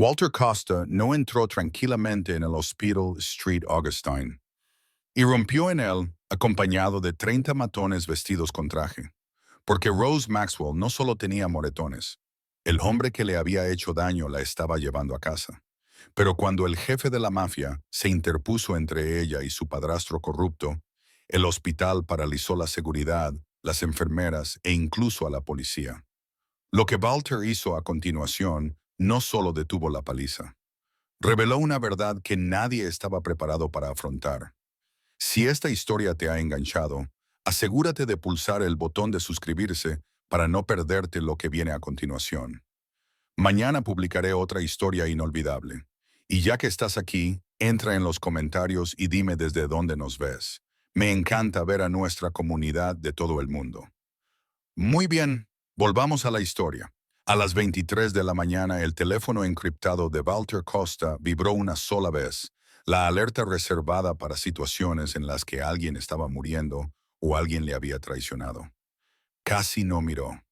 Walter Costa no entró tranquilamente en el Hospital Street Augustine. Irrumpió en él acompañado de 30 matones vestidos con traje, porque Rose Maxwell no solo tenía moretones. El hombre que le había hecho daño la estaba llevando a casa. Pero cuando el jefe de la mafia se interpuso entre ella y su padrastro corrupto, el hospital paralizó la seguridad, las enfermeras e incluso a la policía. Lo que Walter hizo a continuación no solo detuvo la paliza, reveló una verdad que nadie estaba preparado para afrontar. Si esta historia te ha enganchado, asegúrate de pulsar el botón de suscribirse para no perderte lo que viene a continuación. Mañana publicaré otra historia inolvidable. Y ya que estás aquí, entra en los comentarios y dime desde dónde nos ves. Me encanta ver a nuestra comunidad de todo el mundo. Muy bien, volvamos a la historia. A las 23 de la mañana el teléfono encriptado de Walter Costa vibró una sola vez, la alerta reservada para situaciones en las que alguien estaba muriendo o alguien le había traicionado. Casi no miró,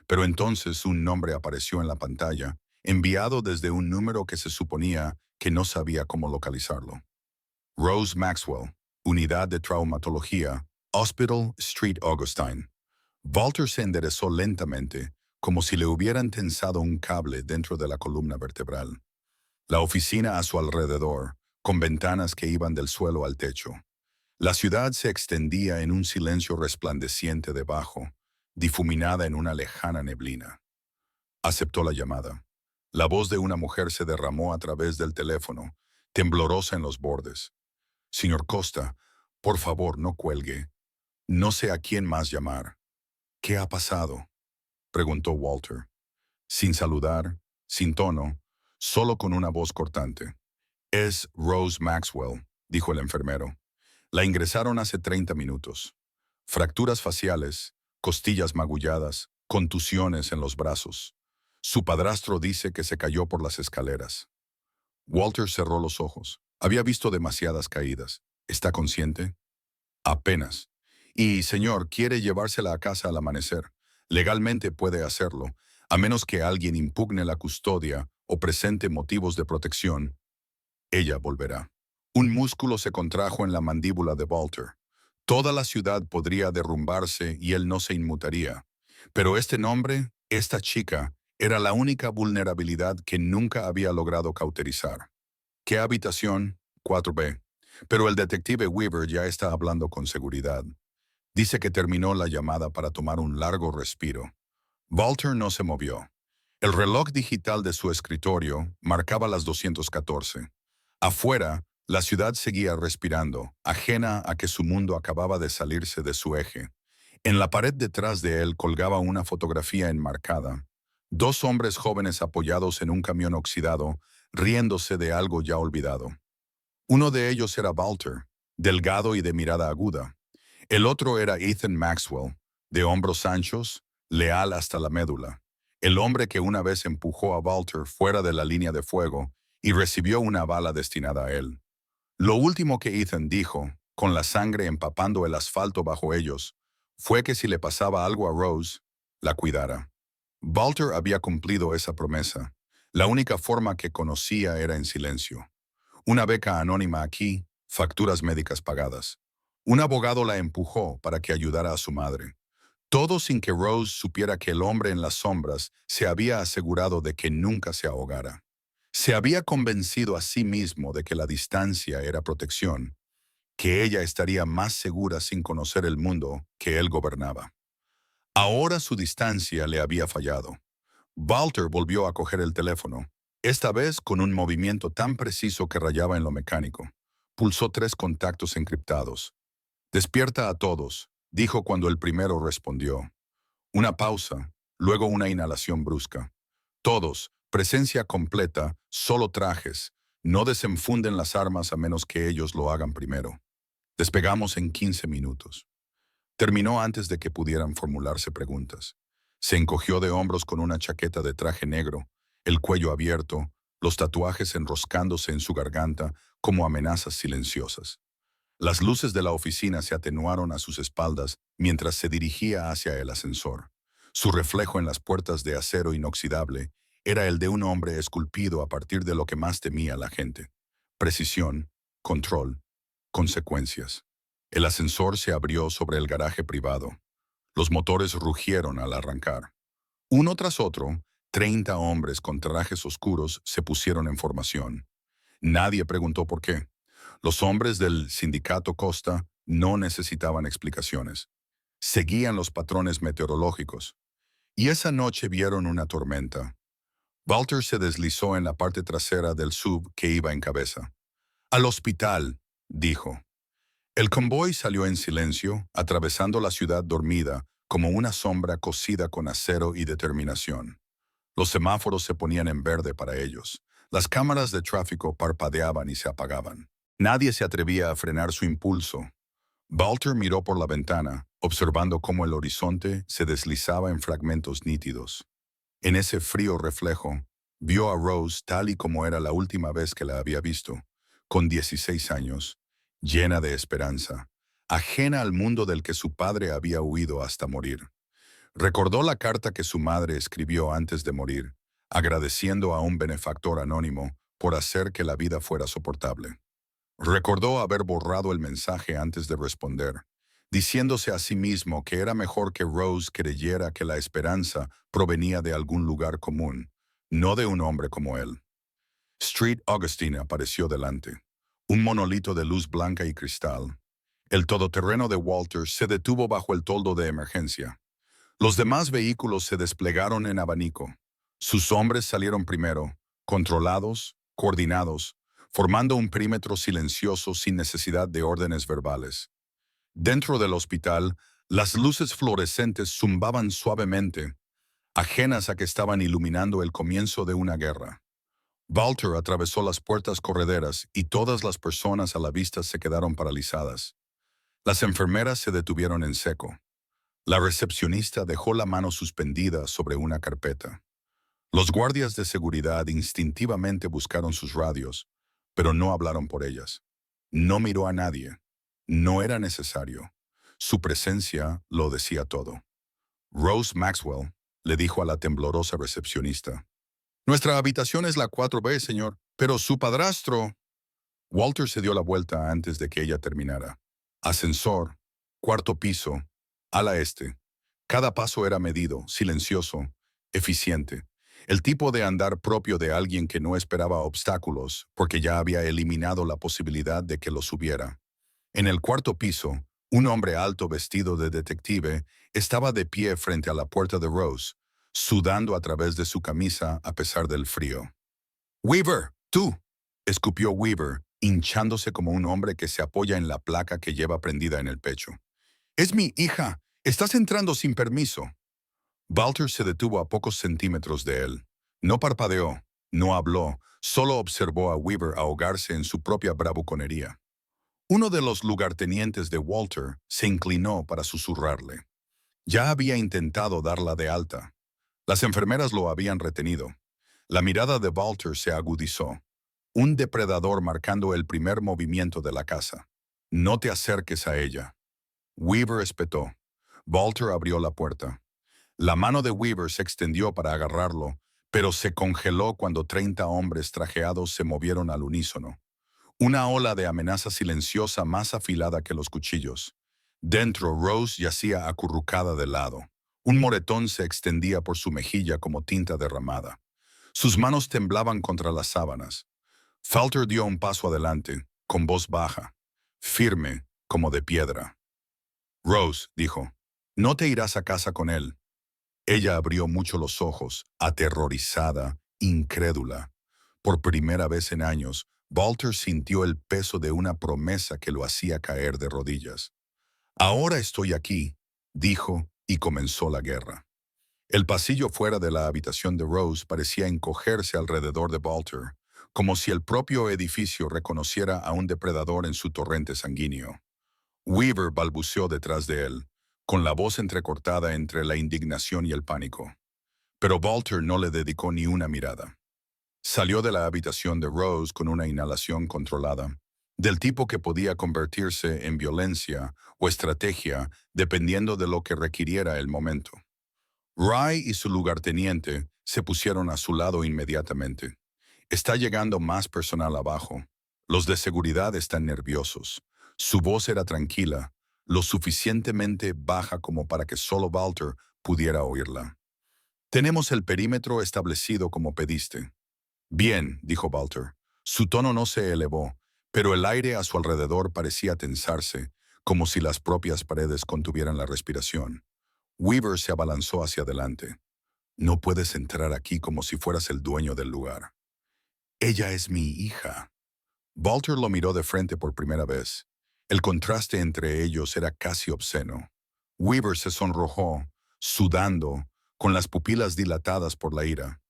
pero entonces un nombre apareció en la pantalla, enviado desde un número que se suponía que no sabía cómo localizarlo. Rose Maxwell, Unidad de Traumatología, Hospital Street Augustine. Walter se enderezó lentamente, como si le hubieran tensado un cable dentro de la columna vertebral. La oficina a su alrededor, con ventanas que iban del suelo al techo. La ciudad se extendía en un silencio resplandeciente debajo, difuminada en una lejana neblina. Aceptó la llamada. La voz de una mujer se derramó a través del teléfono, temblorosa en los bordes. Señor Costa, por favor, no cuelgue. No sé a quién más llamar. ¿Qué ha pasado?, preguntó Walter. Sin saludar, sin tono, solo con una voz cortante. Es Rose Maxwell, dijo el enfermero. La ingresaron hace 30 minutos. Fracturas faciales, costillas magulladas, contusiones en los brazos. Su padrastro dice que se cayó por las escaleras. Walter cerró los ojos. Había visto demasiadas caídas. ¿Está consciente? Apenas. Y, señor, quiere llevársela a casa al amanecer. Legalmente puede hacerlo, a menos que alguien impugne la custodia o presente motivos de protección. Ella volverá. Un músculo se contrajo en la mandíbula de Walter. Toda la ciudad podría derrumbarse y él no se inmutaría. Pero este nombre, esta chica, era la única vulnerabilidad que nunca había logrado cauterizar. ¿Qué habitación? 4B. Pero el detective Weaver ya está hablando con seguridad. Dice que terminó la llamada para tomar un largo respiro. Walter no se movió. El reloj digital de su escritorio marcaba las 214. Afuera, la ciudad seguía respirando, ajena a que su mundo acababa de salirse de su eje. En la pared detrás de él colgaba una fotografía enmarcada. Dos hombres jóvenes apoyados en un camión oxidado, riéndose de algo ya olvidado. Uno de ellos era Walter, delgado y de mirada aguda. El otro era Ethan Maxwell, de hombros anchos, leal hasta la médula. El hombre que una vez empujó a Walter fuera de la línea de fuego y recibió una bala destinada a él. Lo último que Ethan dijo, con la sangre empapando el asfalto bajo ellos, fue que si le pasaba algo a Rose, la cuidara. Walter había cumplido esa promesa. La única forma que conocía era en silencio. Una beca anónima aquí, facturas médicas pagadas. Un abogado la empujó para que ayudara a su madre. Todo sin que Rose supiera que el hombre en las sombras se había asegurado de que nunca se ahogara. Se había convencido a sí mismo de que la distancia era protección, que ella estaría más segura sin conocer el mundo que él gobernaba. Ahora su distancia le había fallado. Walter volvió a coger el teléfono, esta vez con un movimiento tan preciso que rayaba en lo mecánico. Pulsó 3 contactos encriptados. «Despierta a todos», dijo cuando el primero respondió. Una pausa, luego una inhalación brusca. «Todos, presencia completa, solo trajes. No desenfunden las armas a menos que ellos lo hagan primero. Despegamos en 15 minutos». Terminó antes de que pudieran formularse preguntas. Se encogió de hombros con una chaqueta de traje negro, el cuello abierto, los tatuajes enroscándose en su garganta como amenazas silenciosas. Las luces de la oficina se atenuaron a sus espaldas mientras se dirigía hacia el ascensor. Su reflejo en las puertas de acero inoxidable era el de un hombre esculpido a partir de lo que más temía la gente: precisión, control, consecuencias. El ascensor se abrió sobre el garaje privado. Los motores rugieron al arrancar. Uno tras otro, 30 hombres con trajes oscuros se pusieron en formación. Nadie preguntó por qué. Los hombres del sindicato Costa no necesitaban explicaciones. Seguían los patrones meteorológicos. Y esa noche vieron una tormenta. Walter se deslizó en la parte trasera del sub que iba en cabeza. «Al hospital», dijo. El convoy salió en silencio, atravesando la ciudad dormida como una sombra cosida con acero y determinación. Los semáforos se ponían en verde para ellos. Las cámaras de tráfico parpadeaban y se apagaban. Nadie se atrevía a frenar su impulso. Walter miró por la ventana, observando cómo el horizonte se deslizaba en fragmentos nítidos. En ese frío reflejo, vio a Rose tal y como era la última vez que la había visto, con 16 años, llena de esperanza, ajena al mundo del que su padre había huido hasta morir. Recordó la carta que su madre escribió antes de morir, agradeciendo a un benefactor anónimo por hacer que la vida fuera soportable. Recordó haber borrado el mensaje antes de responder, diciéndose a sí mismo que era mejor que Rose creyera que la esperanza provenía de algún lugar común, no de un hombre como él. Street Augustine apareció delante, un monolito de luz blanca y cristal. El todoterreno de Walter se detuvo bajo el toldo de emergencia. Los demás vehículos se desplegaron en abanico. Sus hombres salieron primero, controlados, coordinados, formando un perímetro silencioso sin necesidad de órdenes verbales. Dentro del hospital, las luces fluorescentes zumbaban suavemente, ajenas a que estaban iluminando el comienzo de una guerra. Walter atravesó las puertas correderas y todas las personas a la vista se quedaron paralizadas. Las enfermeras se detuvieron en seco. La recepcionista dejó la mano suspendida sobre una carpeta. Los guardias de seguridad instintivamente buscaron sus radios, pero no hablaron por ellas. No miró a nadie. No era necesario. Su presencia lo decía todo. Rose Maxwell le dijo a la temblorosa recepcionista: «Nuestra habitación es la 4B, señor, pero su padrastro...» Walter se dio la vuelta antes de que ella terminara. Ascensor, cuarto piso, ala este. Cada paso era medido, silencioso, eficiente. El tipo de andar propio de alguien que no esperaba obstáculos porque ya había eliminado la posibilidad de que los hubiera. En el cuarto piso, un hombre alto vestido de detective estaba de pie frente a la puerta de Rose, sudando a través de su camisa a pesar del frío. «Weaver, tú», escupió Weaver, hinchándose como un hombre que se apoya en la placa que lleva prendida en el pecho. «Es mi hija. Estás entrando sin permiso». Walter se detuvo a pocos centímetros de él. No parpadeó, no habló, solo observó a Weaver ahogarse en su propia bravuconería. Uno de los lugartenientes de Walter se inclinó para susurrarle. Ya había intentado darla de alta. Las enfermeras lo habían retenido. La mirada de Walter se agudizó. Un depredador marcando el primer movimiento de la casa. «No te acerques a ella». Weaver espetó. Walter abrió la puerta. La mano de Weaver se extendió para agarrarlo, pero se congeló cuando 30 hombres trajeados se movieron al unísono. Una ola de amenaza silenciosa más afilada que los cuchillos. Dentro, Rose yacía acurrucada de lado. Un moretón se extendía por su mejilla como tinta derramada. Sus manos temblaban contra las sábanas. Falter dio un paso adelante, con voz baja, firme, como de piedra. «Rose», dijo, «no te irás a casa con él». Ella abrió mucho los ojos, aterrorizada, incrédula. Por primera vez en años, Walter sintió el peso de una promesa que lo hacía caer de rodillas. «Ahora estoy aquí», dijo, y comenzó la guerra. El pasillo fuera de la habitación de Rose parecía encogerse alrededor de Walter, como si el propio edificio reconociera a un depredador en su torrente sanguíneo. Weaver balbuceó detrás de él, con la voz entrecortada entre la indignación y el pánico. Pero Walter no le dedicó ni una mirada. Salió de la habitación de Rose con una inhalación controlada, del tipo que podía convertirse en violencia o estrategia dependiendo de lo que requiriera el momento. Ray y su lugarteniente se pusieron a su lado inmediatamente. Está llegando más personal abajo. Los de seguridad están nerviosos. Su voz era tranquila, lo suficientemente baja como para que solo Walter pudiera oírla. Tenemos el perímetro establecido como pediste. Bien, dijo Walter. Su tono no se elevó, pero el aire a su alrededor parecía tensarse, como si las propias paredes contuvieran la respiración. Weaver se abalanzó hacia adelante. No puedes entrar aquí como si fueras el dueño del lugar. Ella es mi hija. Walter lo miró de frente por primera vez. El contraste entre ellos era casi obsceno. Weaver se sonrojó, sudando, con las pupilas dilatadas por la ira.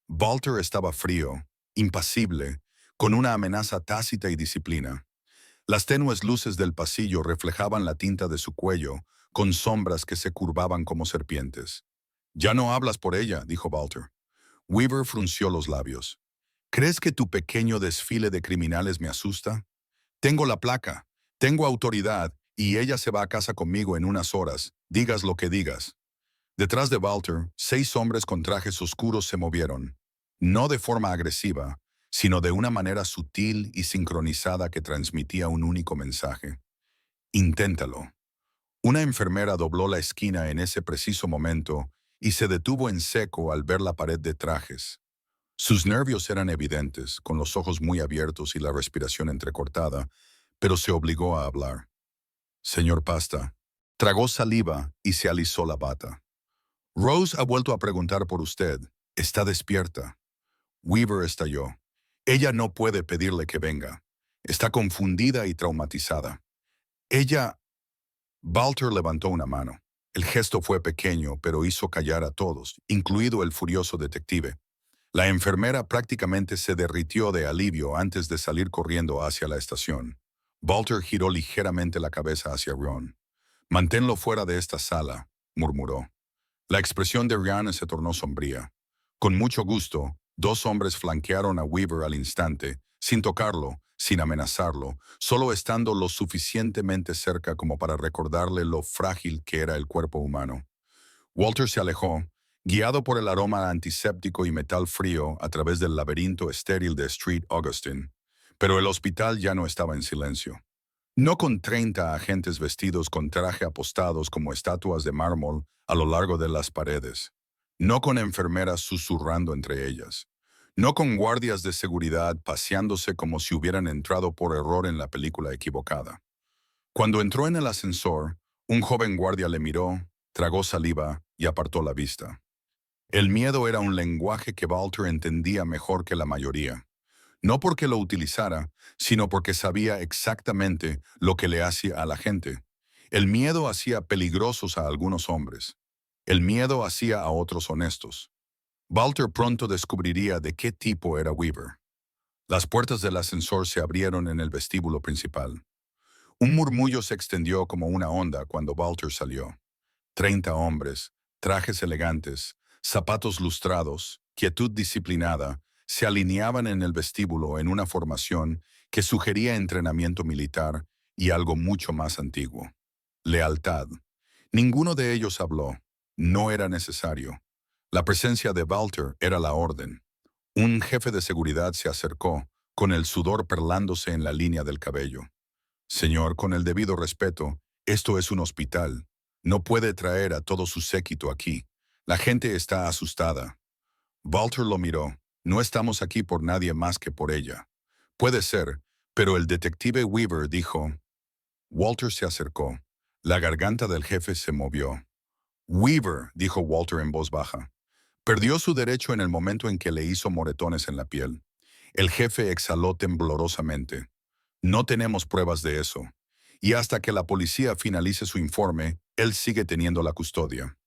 Walter estaba frío, impasible, con una amenaza tácita y disciplina. Las tenues luces del pasillo reflejaban la tinta de su cuello, con sombras que se curvaban como serpientes. «Ya no hablas por ella», dijo Walter. Weaver frunció los labios. «¿Crees que tu pequeño desfile de criminales me asusta? Tengo la placa, tengo autoridad, y ella se va a casa conmigo en unas horas, digas lo que digas». Detrás de Walter, 6 hombres con trajes oscuros se movieron, no de forma agresiva, sino de una manera sutil y sincronizada que transmitía un único mensaje. «Inténtalo». Una enfermera dobló la esquina en ese preciso momento y se detuvo en seco al ver la pared de trajes. Sus nervios eran evidentes, con los ojos muy abiertos y la respiración entrecortada, pero se obligó a hablar. «Señor Pasta». Tragó saliva y se alisó la bata. «Rose ha vuelto a preguntar por usted. Está despierta». Weaver estalló. «Ella no puede pedirle que venga. Está confundida y traumatizada. Ella...» Walter levantó una mano. El gesto fue pequeño, pero hizo callar a todos, incluido el furioso detective. La enfermera prácticamente se derritió de alivio antes de salir corriendo hacia la estación. Walter giró ligeramente la cabeza hacia Ron. «Manténlo fuera de esta sala», murmuró. La expresión de Ryan se tornó sombría. Con mucho gusto, 2 hombres flanquearon a Weaver al instante, sin tocarlo, sin amenazarlo, solo estando lo suficientemente cerca como para recordarle lo frágil que era el cuerpo humano. Walter se alejó, guiado por el aroma antiséptico y metal frío a través del laberinto estéril de Street Augustine. Pero el hospital ya no estaba en silencio. No con 30 agentes vestidos con traje apostados como estatuas de mármol a lo largo de las paredes. No con enfermeras susurrando entre ellas. No con guardias de seguridad paseándose como si hubieran entrado por error en la película equivocada. Cuando entró en el ascensor, un joven guardia le miró, tragó saliva y apartó la vista. El miedo era un lenguaje que Walter entendía mejor que la mayoría. No porque lo utilizara, sino porque sabía exactamente lo que le hacía a la gente. El miedo hacía peligrosos a algunos hombres. El miedo hacía a otros honestos. Walter pronto descubriría de qué tipo era Weaver. Las puertas del ascensor se abrieron en el vestíbulo principal. Un murmullo se extendió como una onda cuando Walter salió. 30 hombres, trajes elegantes, zapatos lustrados, quietud disciplinada, se alineaban en el vestíbulo en una formación que sugería entrenamiento militar y algo mucho más antiguo. Lealtad. Ninguno de ellos habló. No era necesario. La presencia de Walter era la orden. Un jefe de seguridad se acercó, con el sudor perlándose en la línea del cabello. «Señor, con el debido respeto, esto es un hospital. No puede traer a todo su séquito aquí. La gente está asustada». Walter lo miró. «No estamos aquí por nadie más que por ella». «Puede ser, pero el detective Weaver dijo...» Walter se acercó. La garganta del jefe se movió. «Weaver», dijo Walter en voz baja. Perdió su derecho en el momento en que le hizo moretones en la piel. El jefe exhaló temblorosamente. «No tenemos pruebas de eso. Y hasta que la policía finalice su informe, él sigue teniendo la custodia».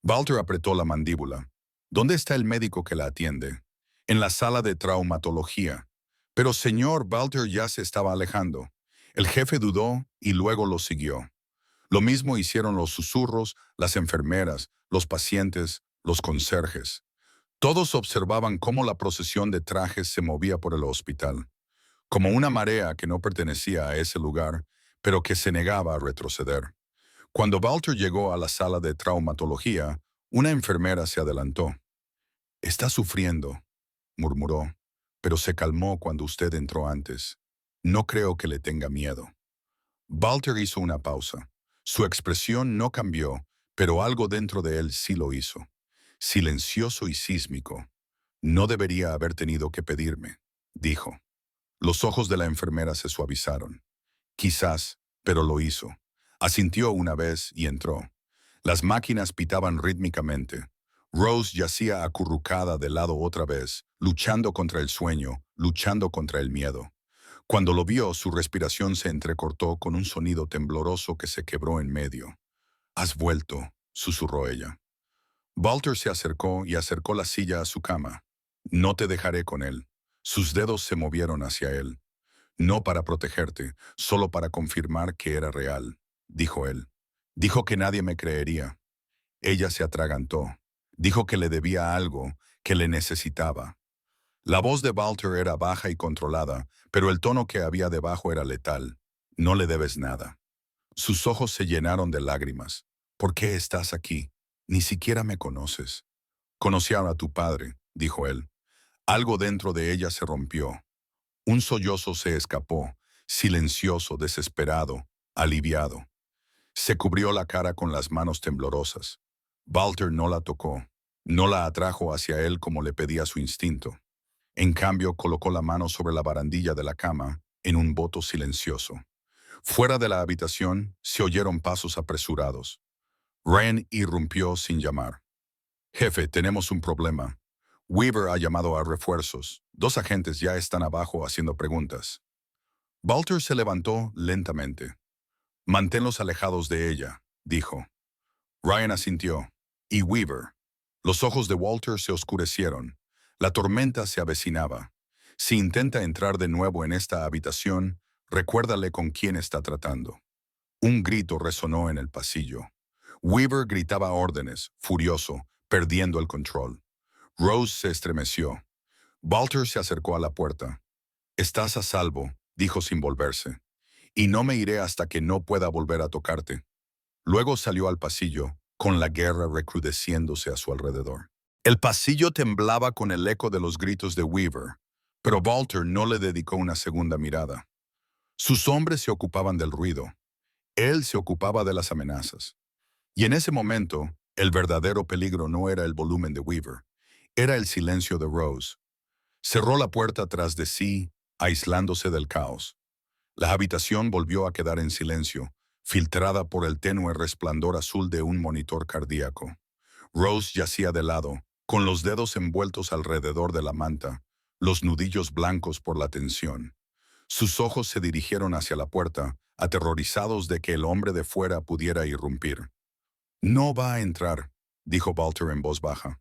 Walter apretó la mandíbula. «¿Dónde está el médico que la atiende?» «En la sala de traumatología». «Pero señor», Walter ya se estaba alejando. El jefe dudó y luego lo siguió. Lo mismo hicieron los susurros, las enfermeras, los pacientes, los conserjes. Todos observaban cómo la procesión de trajes se movía por el hospital, como una marea que no pertenecía a ese lugar, pero que se negaba a retroceder. Cuando Walter llegó a la sala de traumatología, una enfermera se adelantó. Está sufriendo, murmuró, pero se calmó cuando usted entró antes. No creo que le tenga miedo. Walter hizo una pausa. Su expresión no cambió, pero algo dentro de él sí lo hizo. Silencioso y sísmico. No debería haber tenido que pedirme, dijo. Los ojos de la enfermera se suavizaron. Quizás, pero lo hizo. Asintió una vez y entró. Las máquinas pitaban rítmicamente. Rose yacía acurrucada de lado otra vez, luchando contra el sueño, luchando contra el miedo. Cuando lo vio, su respiración se entrecortó con un sonido tembloroso que se quebró en medio. «Has vuelto», susurró ella. Walter se acercó y acercó la silla a su cama. «No te dejaré con él». Sus dedos se movieron hacia él. «No para protegerte, solo para confirmar que era real», dijo él. Dijo que nadie me creería. Ella se atragantó. Dijo que le debía algo, que le necesitaba. La voz de Walter era baja y controlada, pero el tono que había debajo era letal. «No le debes nada». Sus ojos se llenaron de lágrimas. «¿Por qué estás aquí? Ni siquiera me conoces». «Conocía a tu padre», dijo él. Algo dentro de ella se rompió. Un sollozo se escapó, silencioso, desesperado, aliviado. Se cubrió la cara con las manos temblorosas. Walter no la tocó, no la atrajo hacia él como le pedía su instinto. En cambio, colocó la mano sobre la barandilla de la cama, en un voto silencioso. Fuera de la habitación, se oyeron pasos apresurados. Ryan irrumpió sin llamar. «Jefe, tenemos un problema. Weaver ha llamado a refuerzos. 2 agentes ya están abajo haciendo preguntas». Walter se levantó lentamente. «Manténlos alejados de ella», dijo. Ryan asintió. «¿Y Weaver?» Los ojos de Walter se oscurecieron. La tormenta se avecinaba. Si intenta entrar de nuevo en esta habitación, recuérdale con quién está tratando. Un grito resonó en el pasillo. Weaver gritaba órdenes, furioso, perdiendo el control. Rose se estremeció. Walter se acercó a la puerta. «Estás a salvo», dijo sin volverse. «Y no me iré hasta que no pueda volver a tocarte». Luego salió al pasillo, con la guerra recrudeciéndose a su alrededor. El pasillo temblaba con el eco de los gritos de Weaver, pero Walter no le dedicó una segunda mirada. Sus hombres se ocupaban del ruido. Él se ocupaba de las amenazas. Y en ese momento, el verdadero peligro no era el volumen de Weaver, era el silencio de Rose. Cerró la puerta tras de sí, aislándose del caos. La habitación volvió a quedar en silencio, filtrada por el tenue resplandor azul de un monitor cardíaco. Rose yacía de lado, con los dedos envueltos alrededor de la manta, los nudillos blancos por la tensión. Sus ojos se dirigieron hacia la puerta, aterrorizados de que el hombre de fuera pudiera irrumpir. «No va a entrar», dijo Walter en voz baja.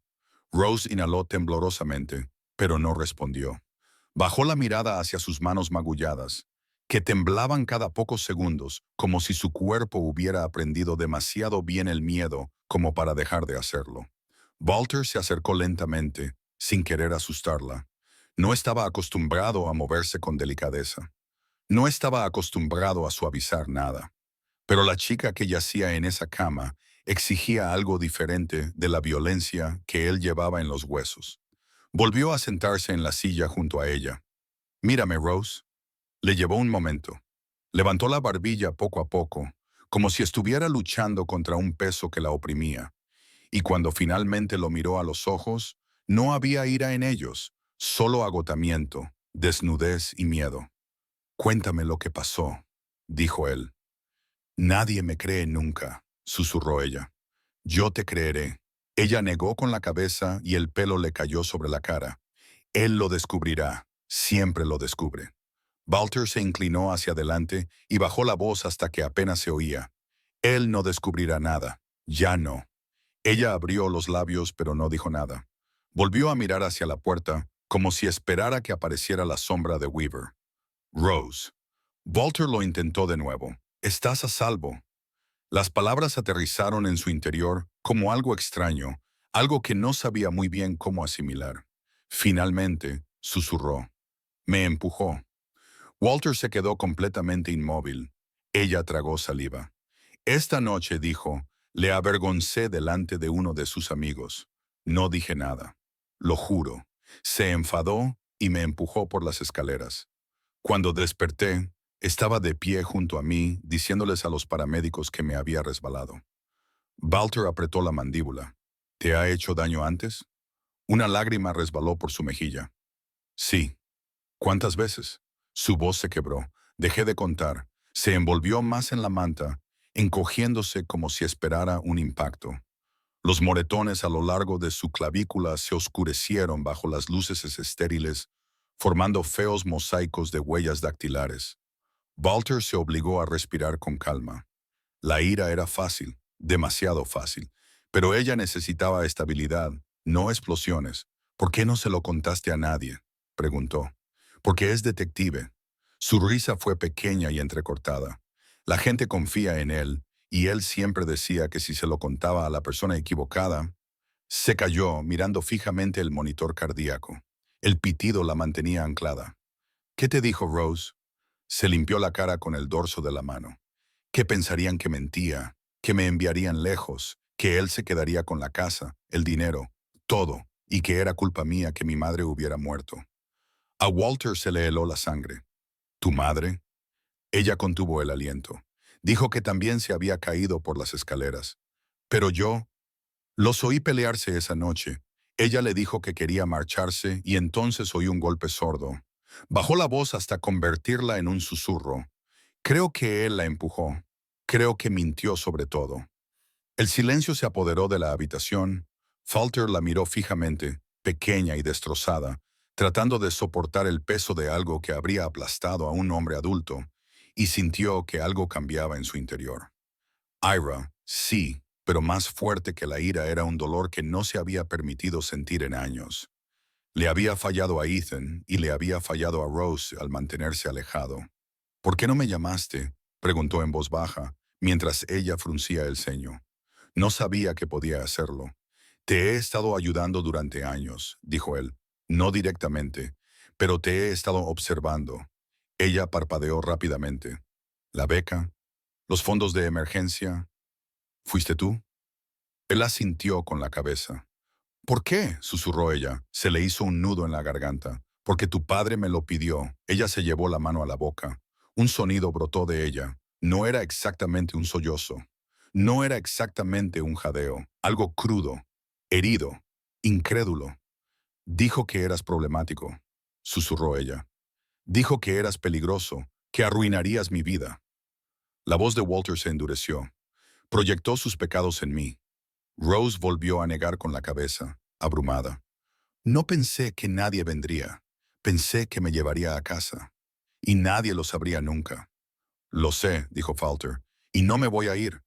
Rose inhaló temblorosamente, pero no respondió. Bajó la mirada hacia sus manos magulladas, que temblaban cada pocos segundos, como si su cuerpo hubiera aprendido demasiado bien el miedo como para dejar de hacerlo. Walter se acercó lentamente, sin querer asustarla. No estaba acostumbrado a moverse con delicadeza. No estaba acostumbrado a suavizar nada. Pero la chica que yacía en esa cama exigía algo diferente de la violencia que él llevaba en los huesos. Volvió a sentarse en la silla junto a ella. «Mírame, Rose». Le llevó un momento. Levantó la barbilla poco a poco, como si estuviera luchando contra un peso que la oprimía. Y cuando finalmente lo miró a los ojos, no había ira en ellos, solo agotamiento, desnudez y miedo. «Cuéntame lo que pasó», dijo él. «Nadie me cree nunca», susurró ella. «Yo te creeré». Ella negó con la cabeza y el pelo le cayó sobre la cara. «Él lo descubrirá, siempre lo descubre». Walter se inclinó hacia adelante y bajó la voz hasta que apenas se oía. «Él no descubrirá nada, ya no». Ella abrió los labios pero no dijo nada. Volvió a mirar hacia la puerta, como si esperara que apareciera la sombra de Weaver. «Rose». Walter lo intentó de nuevo. «Estás a salvo». Las palabras aterrizaron en su interior como algo extraño, algo que no sabía muy bien cómo asimilar. Finalmente, susurró. «Me empujó». Walter se quedó completamente inmóvil. Ella tragó saliva. «Esta noche», dijo, «le avergoncé delante de uno de sus amigos. No dije nada». lo juro. Se enfadó y me empujó por las escaleras. Cuando desperté, estaba de pie junto a mí, diciéndoles a los paramédicos que me había resbalado. Walter apretó la mandíbula. ¿Te ha hecho daño antes? Una lágrima resbaló por su mejilla. Sí. ¿Cuántas veces? Su voz se quebró. Dejé de contar. Se envolvió más en la manta, encogiéndose como si esperara un impacto. Los moretones a lo largo de su clavícula se oscurecieron bajo las luces estériles, formando feos mosaicos de huellas dactilares. Walter se obligó a respirar con calma. La ira era fácil, demasiado fácil, pero ella necesitaba estabilidad, no explosiones. ¿Por qué no se lo contaste a nadie?, preguntó. Porque es detective. Su risa fue pequeña y entrecortada. La gente confía en él, y él siempre decía que si se lo contaba a la persona equivocada. Se calló, mirando fijamente el monitor cardíaco. El pitido la mantenía anclada. ¿Qué te dijo Rose? Se limpió la cara con el dorso de la mano. ¿Qué pensarían? Que mentía, que me enviarían lejos, que él se quedaría con la casa, el dinero, todo, y que era culpa mía que mi madre hubiera muerto. A Walter se le heló la sangre. ¿Tu madre? Ella contuvo el aliento. Dijo que también se había caído por las escaleras. Pero yo, los oí pelearse esa noche. Ella le dijo que quería marcharse y entonces oí un golpe sordo. Bajó la voz hasta convertirla en un susurro. Creo que él la empujó. Creo que mintió sobre todo. El silencio se apoderó de la habitación. Falter la miró fijamente, pequeña y destrozada, tratando de soportar el peso de algo que habría aplastado a un hombre adulto, y sintió que algo cambiaba en su interior. Ira, sí, pero más fuerte que la ira era un dolor que no se había permitido sentir en años. Le había fallado a Ethan y le había fallado a Rose al mantenerse alejado. ¿Por qué no me llamaste?, preguntó en voz baja, mientras ella fruncía el ceño. No sabía que podía hacerlo. Te he estado ayudando durante años, dijo él. No directamente, pero te he estado observando. Ella parpadeó rápidamente. ¿La beca? ¿Los fondos de emergencia? ¿Fuiste tú? Él asintió con la cabeza. ¿Por qué?, susurró ella. Se le hizo un nudo en la garganta. Porque tu padre me lo pidió. Ella se llevó la mano a la boca. Un sonido brotó de ella. No era exactamente un sollozo. No era exactamente un jadeo. Algo crudo, herido, incrédulo. Dijo que eras problemático, susurró ella. Dijo que eras peligroso, que arruinarías mi vida. La voz de Walter se endureció. Proyectó sus pecados en mí. Rose volvió a negar con la cabeza, abrumada. No pensé que nadie vendría. Pensé que me llevaría a casa. Y nadie lo sabría nunca. Lo sé, dijo Falter, y no me voy a ir.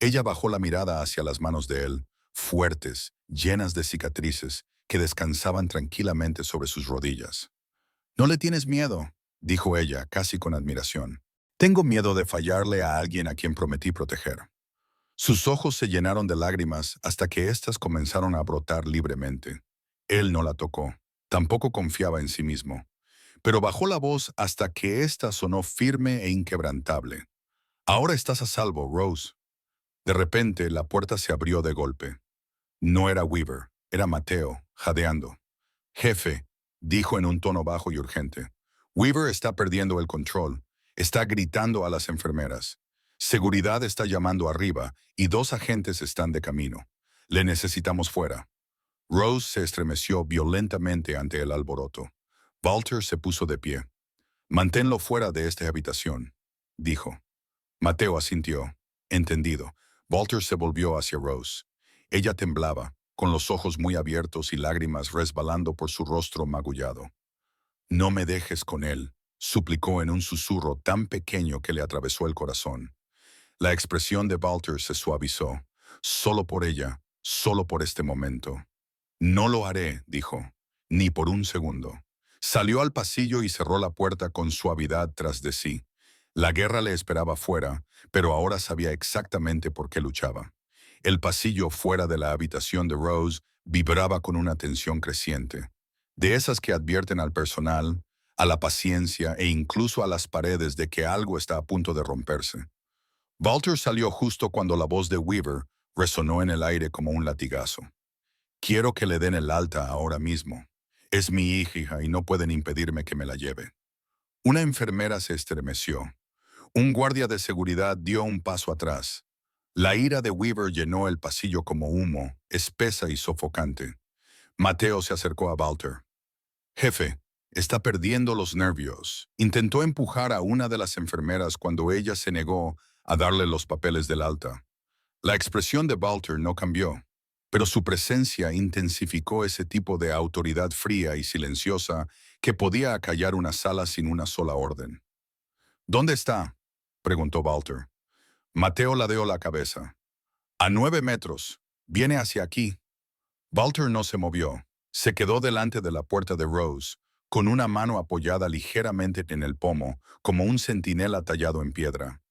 Ella bajó la mirada hacia las manos de él, fuertes, llenas de cicatrices, que descansaban tranquilamente sobre sus rodillas. «No le tienes miedo», dijo ella, casi con admiración. «Tengo miedo de fallarle a alguien a quien prometí proteger». Sus ojos se llenaron de lágrimas hasta que éstas comenzaron a brotar libremente. Él no la tocó. Tampoco confiaba en sí mismo. Pero bajó la voz hasta que ésta sonó firme e inquebrantable. «Ahora estás a salvo, Rose». De repente, la puerta se abrió de golpe. No era Weaver, era Mateo, jadeando. «Jefe», dijo en un tono bajo y urgente. «Weaver está perdiendo el control. Está gritando a las enfermeras. Seguridad está llamando arriba y 2 agentes están de camino. Le necesitamos fuera». Rose se estremeció violentamente ante el alboroto. Walter se puso de pie. «Manténlo fuera de esta habitación», dijo. Mateo asintió. Entendido. Walter se volvió hacia Rose. Ella temblaba, con los ojos muy abiertos y lágrimas resbalando por su rostro magullado. «No me dejes con él», suplicó en un susurro tan pequeño que le atravesó el corazón. La expresión de Walter se suavizó. «Solo por ella, solo por este momento». «No lo haré», dijo. «Ni por un segundo». Salió al pasillo y cerró la puerta con suavidad tras de sí. La guerra le esperaba fuera, pero ahora sabía exactamente por qué luchaba. El pasillo fuera de la habitación de Rose vibraba con una tensión creciente, de esas que advierten al personal, a la paciencia e incluso a las paredes de que algo está a punto de romperse. Walter salió justo cuando la voz de Weaver resonó en el aire como un latigazo. Quiero que le den el alta ahora mismo. Es mi hija y no pueden impedirme que me la lleve. Una enfermera se estremeció. Un guardia de seguridad dio un paso atrás. La ira de Weaver llenó el pasillo como humo, espesa y sofocante. Mateo se acercó a Walter. Jefe, está perdiendo los nervios. Intentó empujar a una de las enfermeras cuando ella se negó a darle los papeles del alta. La expresión de Walter no cambió, pero su presencia intensificó ese tipo de autoridad fría y silenciosa que podía acallar una sala sin una sola orden. ¿Dónde está?, preguntó Walter. Mateo ladeó la cabeza. A 9 metros. Viene hacia aquí. Walter no se movió. Se quedó delante de la puerta de Rose, con una mano apoyada ligeramente en el pomo, como un centinela tallado en piedra.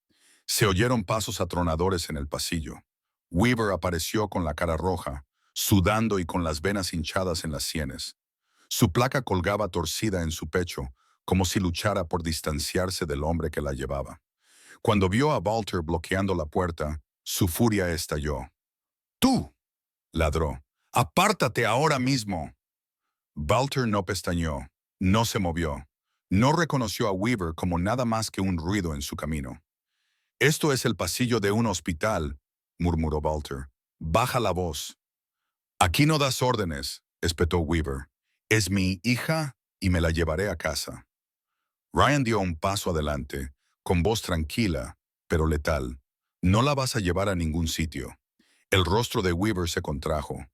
Se oyeron pasos atronadores en el pasillo. Weaver apareció con la cara roja, sudando y con las venas hinchadas en las sienes. Su placa colgaba torcida en su pecho, como si luchara por distanciarse del hombre que la llevaba. Cuando vio a Walter bloqueando la puerta, su furia estalló. ¡Tú!, ladró. ¡Apártate ahora mismo! Walter no pestañeó, no se movió. No reconoció a Weaver como nada más que un ruido en su camino. «Esto es el pasillo de un hospital», murmuró Walter. «Baja la voz». «Aquí no das órdenes», espetó Weaver. «Es mi hija y me la llevaré a casa». Ryan dio un paso adelante, con voz tranquila, pero letal. «No la vas a llevar a ningún sitio». El rostro de Weaver se contrajo.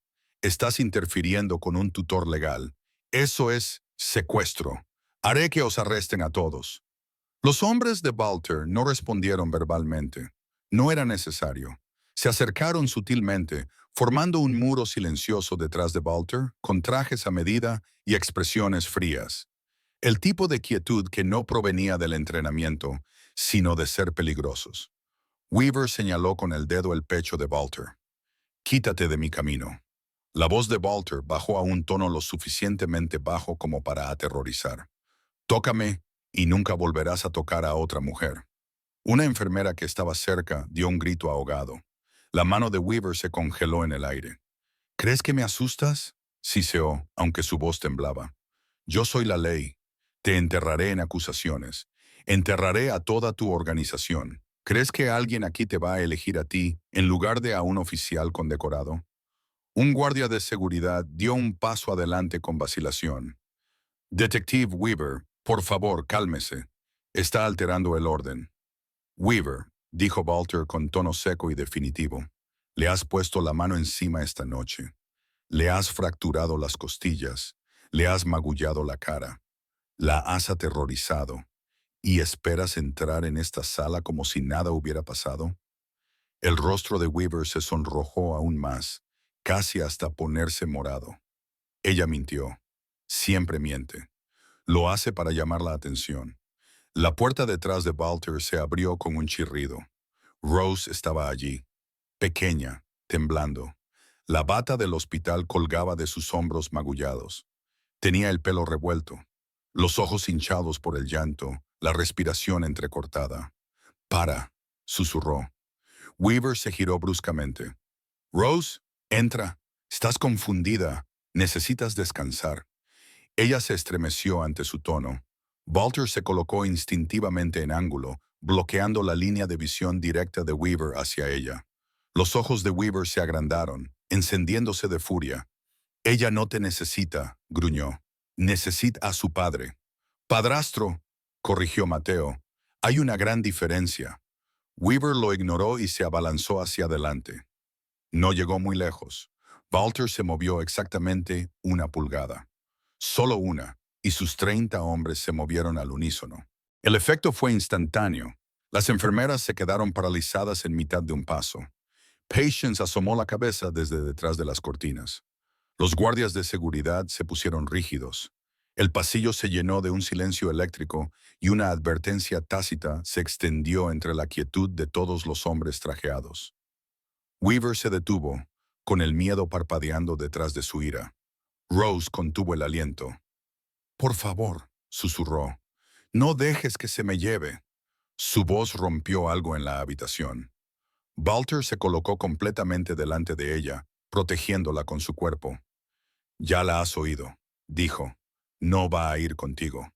«Estás interfiriendo con un tutor legal. Eso es secuestro. Haré que os arresten a todos». Los hombres de Walter no respondieron verbalmente. No era necesario. Se acercaron sutilmente, formando un muro silencioso detrás de Walter, con trajes a medida y expresiones frías. El tipo de quietud que no provenía del entrenamiento, sino de ser peligrosos. Weaver señaló con el dedo el pecho de Walter. «Quítate de mi camino». La voz de Walter bajó a un tono lo suficientemente bajo como para aterrorizar. «Tócame y nunca volverás a tocar a otra mujer». Una enfermera que estaba cerca dio un grito ahogado. La mano de Weaver se congeló en el aire. «¿Crees que me asustas?», siseó, aunque su voz temblaba. «Yo soy la ley. Te enterraré en acusaciones. Enterraré a toda tu organización. ¿Crees que alguien aquí te va a elegir a ti en lugar de a un oficial condecorado?» Un guardia de seguridad dio un paso adelante con vacilación. «Detective Weaver, por favor, cálmese. Está alterando el orden». «Weaver», dijo Walter con tono seco y definitivo, «le has puesto la mano encima esta noche. Le has fracturado las costillas. Le has magullado la cara. La has aterrorizado. ¿Y esperas entrar en esta sala como si nada hubiera pasado?» El rostro de Weaver se sonrojó aún más, casi hasta ponerse morado. Ella mintió. Siempre miente. Lo hace para llamar la atención. La puerta detrás de Walter se abrió con un chirrido. Rose estaba allí, pequeña, temblando. La bata del hospital colgaba de sus hombros magullados. Tenía el pelo revuelto, los ojos hinchados por el llanto, la respiración entrecortada. «Para», susurró. Weaver se giró bruscamente. «Rose, entra. Estás confundida. Necesitas descansar». Ella se estremeció ante su tono. Walter se colocó instintivamente en ángulo, bloqueando la línea de visión directa de Weaver hacia ella. Los ojos de Weaver se agrandaron, encendiéndose de furia. «Ella no te necesita», gruñó. «Necesita a su padre». «Padrastro», corrigió Mateo. «Hay una gran diferencia». Weaver lo ignoró y se abalanzó hacia adelante. No llegó muy lejos. Walter se movió exactamente una pulgada. Solo una, y sus 30 hombres se movieron al unísono. El efecto fue instantáneo. Las enfermeras se quedaron paralizadas en mitad de un paso. Patience asomó la cabeza desde detrás de las cortinas. Los guardias de seguridad se pusieron rígidos. El pasillo se llenó de un silencio eléctrico y una advertencia tácita se extendió entre la quietud de todos los hombres trajeados. Weaver se detuvo, con el miedo parpadeando detrás de su ira. Rose contuvo el aliento. «Por favor», susurró, «no dejes que se me lleve». Su voz rompió algo en la habitación. Walter se colocó completamente delante de ella, protegiéndola con su cuerpo. «Ya la has oído», dijo. «No va a ir contigo».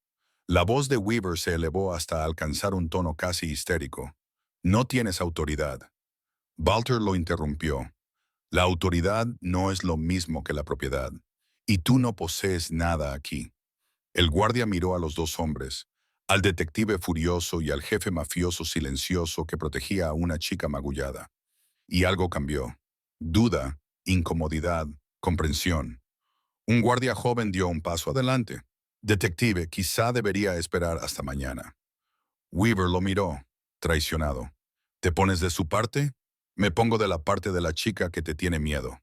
La voz de Weaver se elevó hasta alcanzar un tono casi histérico. «No tienes autoridad». Walter lo interrumpió. «La autoridad no es lo mismo que la propiedad, y tú no posees nada aquí». El guardia miró a los dos hombres, al detective furioso y al jefe mafioso silencioso que protegía a una chica magullada. Y algo cambió. Duda, incomodidad, comprensión. Un guardia joven dio un paso adelante. «Detective, quizá debería esperar hasta mañana». Weaver lo miró, traicionado. «¿Te pones de su parte? Me pongo de la parte de la chica que te tiene miedo»,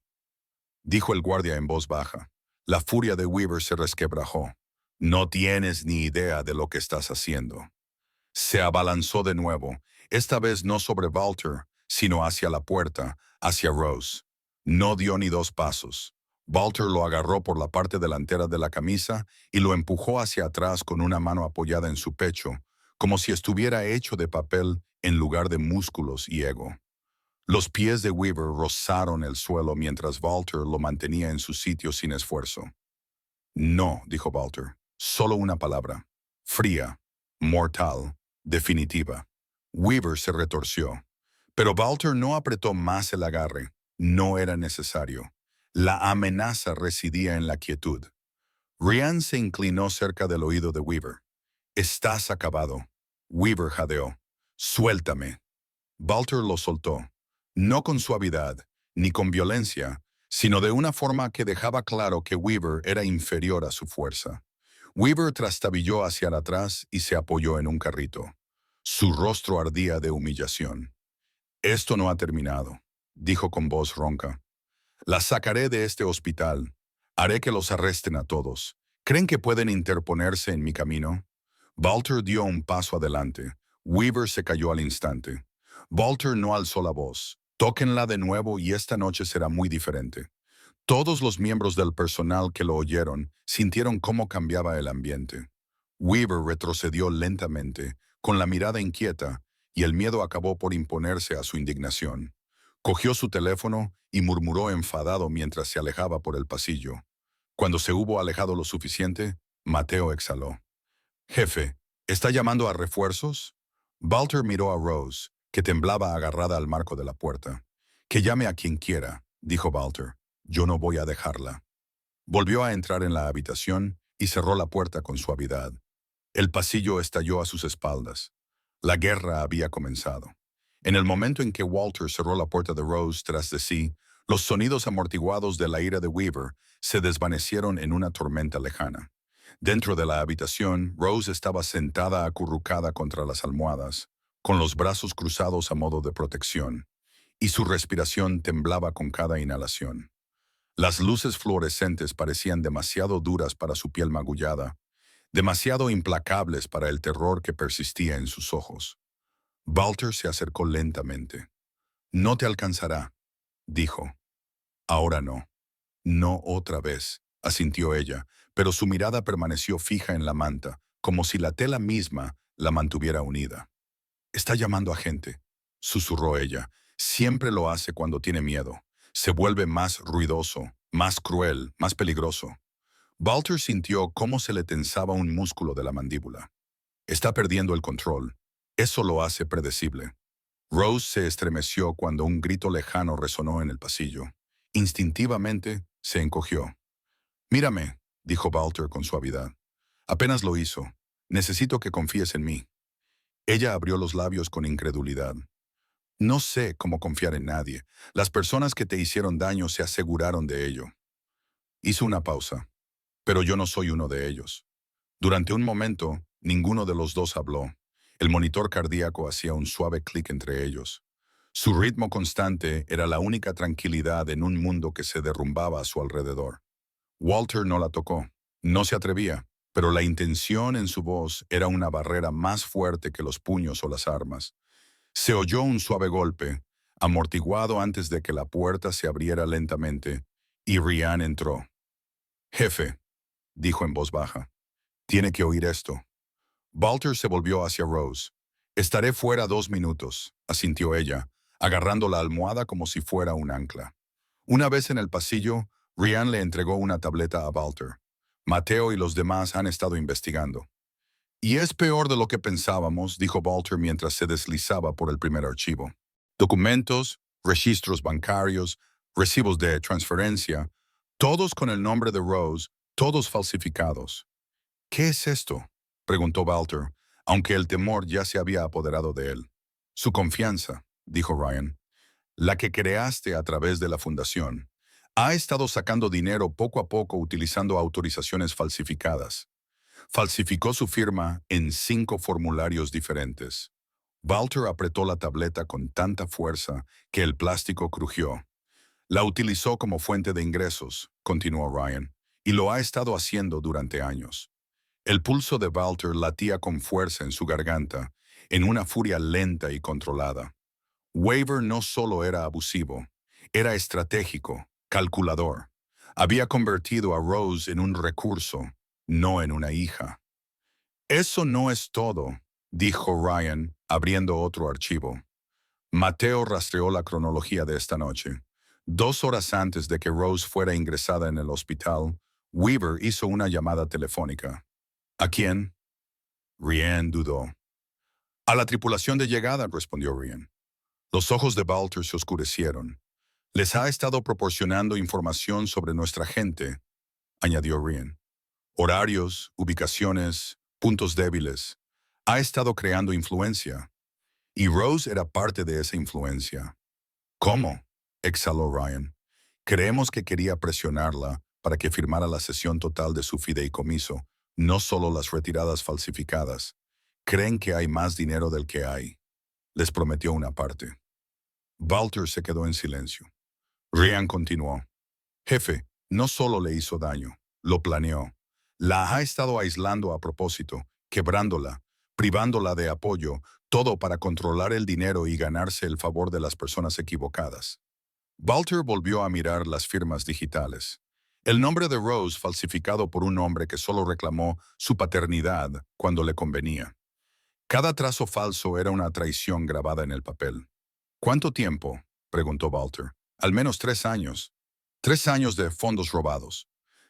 dijo el guardia en voz baja. La furia de Weaver se resquebrajó. «No tienes ni idea de lo que estás haciendo». Se abalanzó de nuevo, esta vez no sobre Walter, sino hacia la puerta, hacia Rose. No dio ni dos pasos. Walter lo agarró por la parte delantera de la camisa y lo empujó hacia atrás con una mano apoyada en su pecho, como si estuviera hecho de papel en lugar de músculos y ego. Los pies de Weaver rozaron el suelo mientras Walter lo mantenía en su sitio sin esfuerzo. «No», dijo Walter, «solo una palabra. Fría, mortal, definitiva». Weaver se retorció. Pero Walter no apretó más el agarre. No era necesario. La amenaza residía en la quietud. Ryan se inclinó cerca del oído de Weaver. «Estás acabado». Weaver jadeó. «Suéltame». Walter lo soltó. No con suavidad, ni con violencia, sino de una forma que dejaba claro que Weaver era inferior a su fuerza. Weaver trastabilló hacia atrás y se apoyó en un carrito. Su rostro ardía de humillación. «Esto no ha terminado», dijo con voz ronca. «La sacaré de este hospital. Haré que los arresten a todos. ¿Creen que pueden interponerse en mi camino?» Walter dio un paso adelante. Weaver se cayó al instante. Walter no alzó la voz. «Tóquenla de nuevo y esta noche será muy diferente». Todos los miembros del personal que lo oyeron sintieron cómo cambiaba el ambiente. Weaver retrocedió lentamente, con la mirada inquieta, y el miedo acabó por imponerse a su indignación. Cogió su teléfono y murmuró enfadado mientras se alejaba por el pasillo. Cuando se hubo alejado lo suficiente, Mateo exhaló. «Jefe, ¿está llamando a refuerzos?» Walter miró a Rose, que temblaba agarrada al marco de la puerta. «Que llame a quien quiera», dijo Walter. «Yo no voy a dejarla». Volvió a entrar en la habitación y cerró la puerta con suavidad. El pasillo estalló a sus espaldas. La guerra había comenzado. En el momento en que Walter cerró la puerta de Rose tras de sí, los sonidos amortiguados de la ira de Weaver se desvanecieron en una tormenta lejana. Dentro de la habitación, Rose estaba sentada acurrucada contra las almohadas, con los brazos cruzados a modo de protección, y su respiración temblaba con cada inhalación. Las luces fluorescentes parecían demasiado duras para su piel magullada, demasiado implacables para el terror que persistía en sus ojos. Walter se acercó lentamente. «No te alcanzará», dijo. «Ahora no». «No otra vez», asintió ella, pero su mirada permaneció fija en la manta, como si la tela misma la mantuviera unida. «Está llamando a gente», susurró ella. «Siempre lo hace cuando tiene miedo. Se vuelve más ruidoso, más cruel, más peligroso». Walter sintió cómo se le tensaba un músculo de la mandíbula. «Está perdiendo el control. Eso lo hace predecible». Rose se estremeció cuando un grito lejano resonó en el pasillo. Instintivamente se encogió. «Mírame», dijo Walter con suavidad. «Apenas lo hizo. Necesito que confíes en mí». Ella abrió los labios con incredulidad. «No sé cómo confiar en nadie. Las personas que te hicieron daño se aseguraron de ello». Hizo una pausa. «Pero yo no soy uno de ellos». Durante un momento, ninguno de los dos habló. El monitor cardíaco hacía un suave clic entre ellos. Su ritmo constante era la única tranquilidad en un mundo que se derrumbaba a su alrededor. Walter no la tocó. No se atrevía, pero la intención en su voz era una barrera más fuerte que los puños o las armas. Se oyó un suave golpe, amortiguado antes de que la puerta se abriera lentamente, y Ryan entró. «Jefe», dijo en voz baja, «tiene que oír esto». Walter se volvió hacia Rose. «Estaré fuera 2 minutos», asintió ella, agarrando la almohada como si fuera un ancla. Una vez en el pasillo, Ryan le entregó una tableta a Walter. Mateo y los demás han estado investigando. Y es peor de lo que pensábamos, dijo Walter mientras se deslizaba por el primer archivo. Documentos, registros bancarios, recibos de transferencia, todos con el nombre de Rose, todos falsificados. ¿Qué es esto?, preguntó Walter, aunque el temor ya se había apoderado de él. Su confianza, dijo Ryan, la que creaste a través de la fundación, ha estado sacando dinero poco a poco utilizando autorizaciones falsificadas. Falsificó su firma en 5 formularios diferentes. Walter apretó la tableta con tanta fuerza que el plástico crujió. La utilizó como fuente de ingresos, continuó Ryan, y lo ha estado haciendo durante años. El pulso de Walter latía con fuerza en su garganta, en una furia lenta y controlada. Weaver no solo era abusivo, era estratégico, calculador. Había convertido a Rose en un recurso, no en una hija. Eso no es todo, dijo Ryan, abriendo otro archivo. Mateo rastreó la cronología de esta noche. 2 horas antes de que Rose fuera ingresada en el hospital, Weaver hizo una llamada telefónica. ¿A quién? Ryan dudó. A la tripulación de llegada, respondió Ryan. Los ojos de Walter se oscurecieron. Les ha estado proporcionando información sobre nuestra gente, añadió Ryan. Horarios, ubicaciones, puntos débiles. Ha estado creando influencia. Y Rose era parte de esa influencia. ¿Cómo?, exhaló Ryan. Creemos que quería presionarla para que firmara la cesión total de su fideicomiso, no solo las retiradas falsificadas. Creen que hay más dinero del que hay. Les prometió una parte. Walter se quedó en silencio. Ryan continuó. Jefe, no solo le hizo daño, lo planeó. La ha estado aislando a propósito, quebrándola, privándola de apoyo, todo para controlar el dinero y ganarse el favor de las personas equivocadas. Walter volvió a mirar las firmas digitales. El nombre de Rose falsificado por un hombre que solo reclamó su paternidad cuando le convenía. Cada trazo falso era una traición grabada en el papel. ¿Cuánto tiempo?, preguntó Walter. Al menos 3 años. 3 años de fondos robados.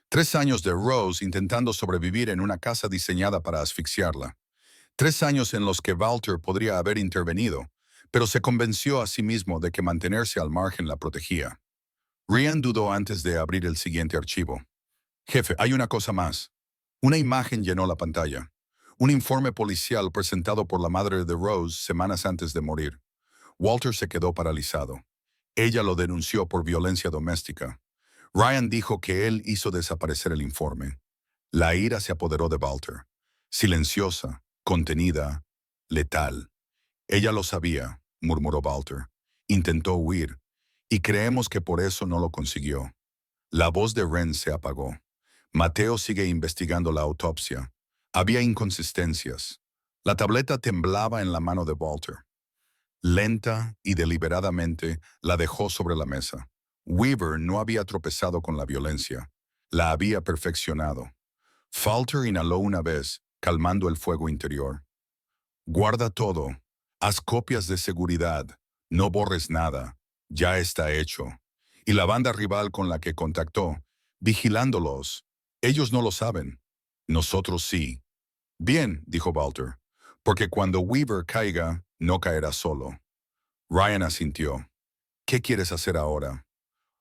3 años de Rose intentando sobrevivir en una casa diseñada para asfixiarla. 3 años en los que Walter podría haber intervenido, pero se convenció a sí mismo de que mantenerse al margen la protegía. Ryan dudó antes de abrir el siguiente archivo. Jefe, hay una cosa más. Una imagen llenó la pantalla. Un informe policial presentado por la madre de Rose semanas antes de morir. Walter se quedó paralizado. Ella lo denunció por violencia doméstica. Ryan dijo que él hizo desaparecer el informe. La ira se apoderó de Walter. Silenciosa, contenida, letal. Ella lo sabía, murmuró Walter. Intentó huir, y creemos que por eso no lo consiguió. La voz de Ren se apagó. Mateo sigue investigando la autopsia. Había inconsistencias. La tableta temblaba en la mano de Walter. Lenta y deliberadamente la dejó sobre la mesa. Weaver no había tropezado con la violencia. La había perfeccionado. Falter inhaló una vez, calmando el fuego interior. Guarda todo. Haz copias de seguridad. No borres nada. Ya está hecho. Y la banda rival con la que contactó, vigilándolos. Ellos no lo saben. Nosotros sí. Bien, dijo Walter, porque cuando Weaver caiga, no caerá solo. Ryan asintió. ¿Qué quieres hacer ahora?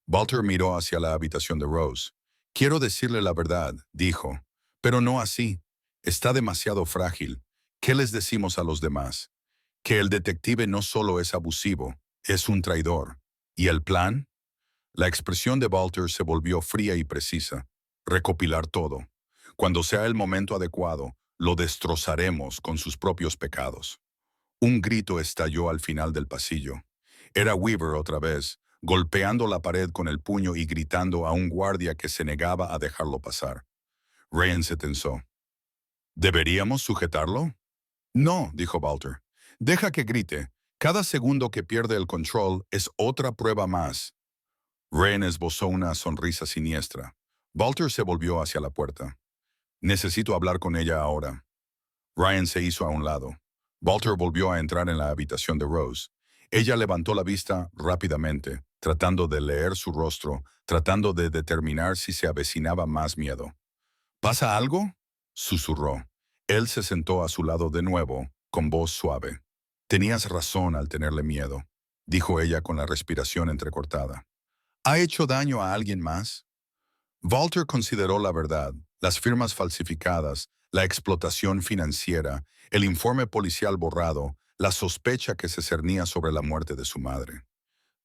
Walter miró hacia la habitación de Rose. Quiero decirle la verdad, dijo, pero no así. Está demasiado frágil. ¿Qué les decimos a los demás? Que el detective no solo es abusivo, es un traidor. ¿Y el plan? La expresión de Walter se volvió fría y precisa. Recopilar todo. Cuando sea el momento adecuado, lo destrozaremos con sus propios pecados. Un grito estalló al final del pasillo. Era Weaver otra vez, golpeando la pared con el puño y gritando a un guardia que se negaba a dejarlo pasar. Ryan se tensó. ¿Deberíamos sujetarlo? No, dijo Walter. Deja que grite. Cada segundo que pierde el control es otra prueba más. Ryan esbozó una sonrisa siniestra. Walter se volvió hacia la puerta. Necesito hablar con ella ahora. Ryan se hizo a un lado. Walter volvió a entrar en la habitación de Rose. Ella levantó la vista rápidamente, tratando de leer su rostro, tratando de determinar si se avecinaba más miedo. ¿Pasa algo?, susurró. Él se sentó a su lado de nuevo, con voz suave. Tenías razón al tenerle miedo, dijo ella con la respiración entrecortada. ¿Ha hecho daño a alguien más? Walter consideró la verdad, las firmas falsificadas, la explotación financiera, el informe policial borrado, la sospecha que se cernía sobre la muerte de su madre.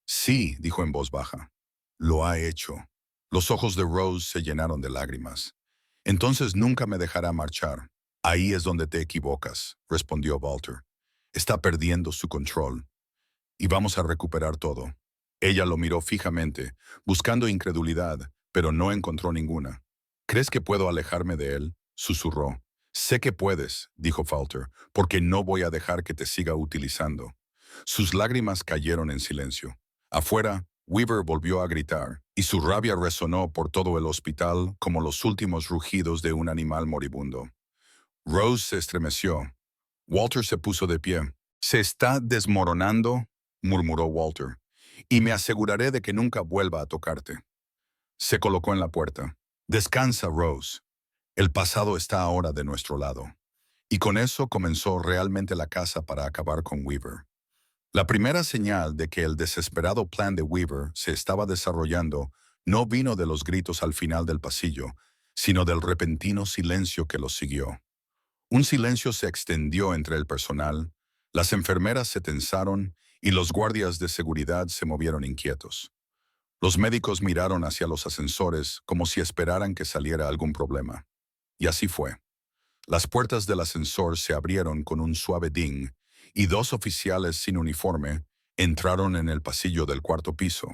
Sí, dijo en voz baja. Lo ha hecho. Los ojos de Rose se llenaron de lágrimas. Entonces nunca me dejará marchar. Ahí es donde te equivocas, respondió Walter. Está perdiendo su control. Y vamos a recuperar todo. Ella lo miró fijamente, buscando incredulidad, pero no encontró ninguna. ¿Crees que puedo alejarme de él?, susurró. Sé que puedes, dijo Walter, porque no voy a dejar que te siga utilizando. Sus lágrimas cayeron en silencio. Afuera, Weaver volvió a gritar, y su rabia resonó por todo el hospital como los últimos rugidos de un animal moribundo. Rose se estremeció. Walter se puso de pie. «Se está desmoronando», murmuró Walter, «y me aseguraré de que nunca vuelva a tocarte». Se colocó en la puerta. «Descansa, Rose. El pasado está ahora de nuestro lado». Y con eso comenzó realmente la caza para acabar con Weaver. La primera señal de que el desesperado plan de Weaver se estaba desarrollando no vino de los gritos al final del pasillo, sino del repentino silencio que los siguió. Un silencio se extendió entre el personal, las enfermeras se tensaron y los guardias de seguridad se movieron inquietos. Los médicos miraron hacia los ascensores como si esperaran que saliera algún problema. Y así fue. Las puertas del ascensor se abrieron con un suave ding y dos oficiales sin uniforme entraron en el pasillo del cuarto piso.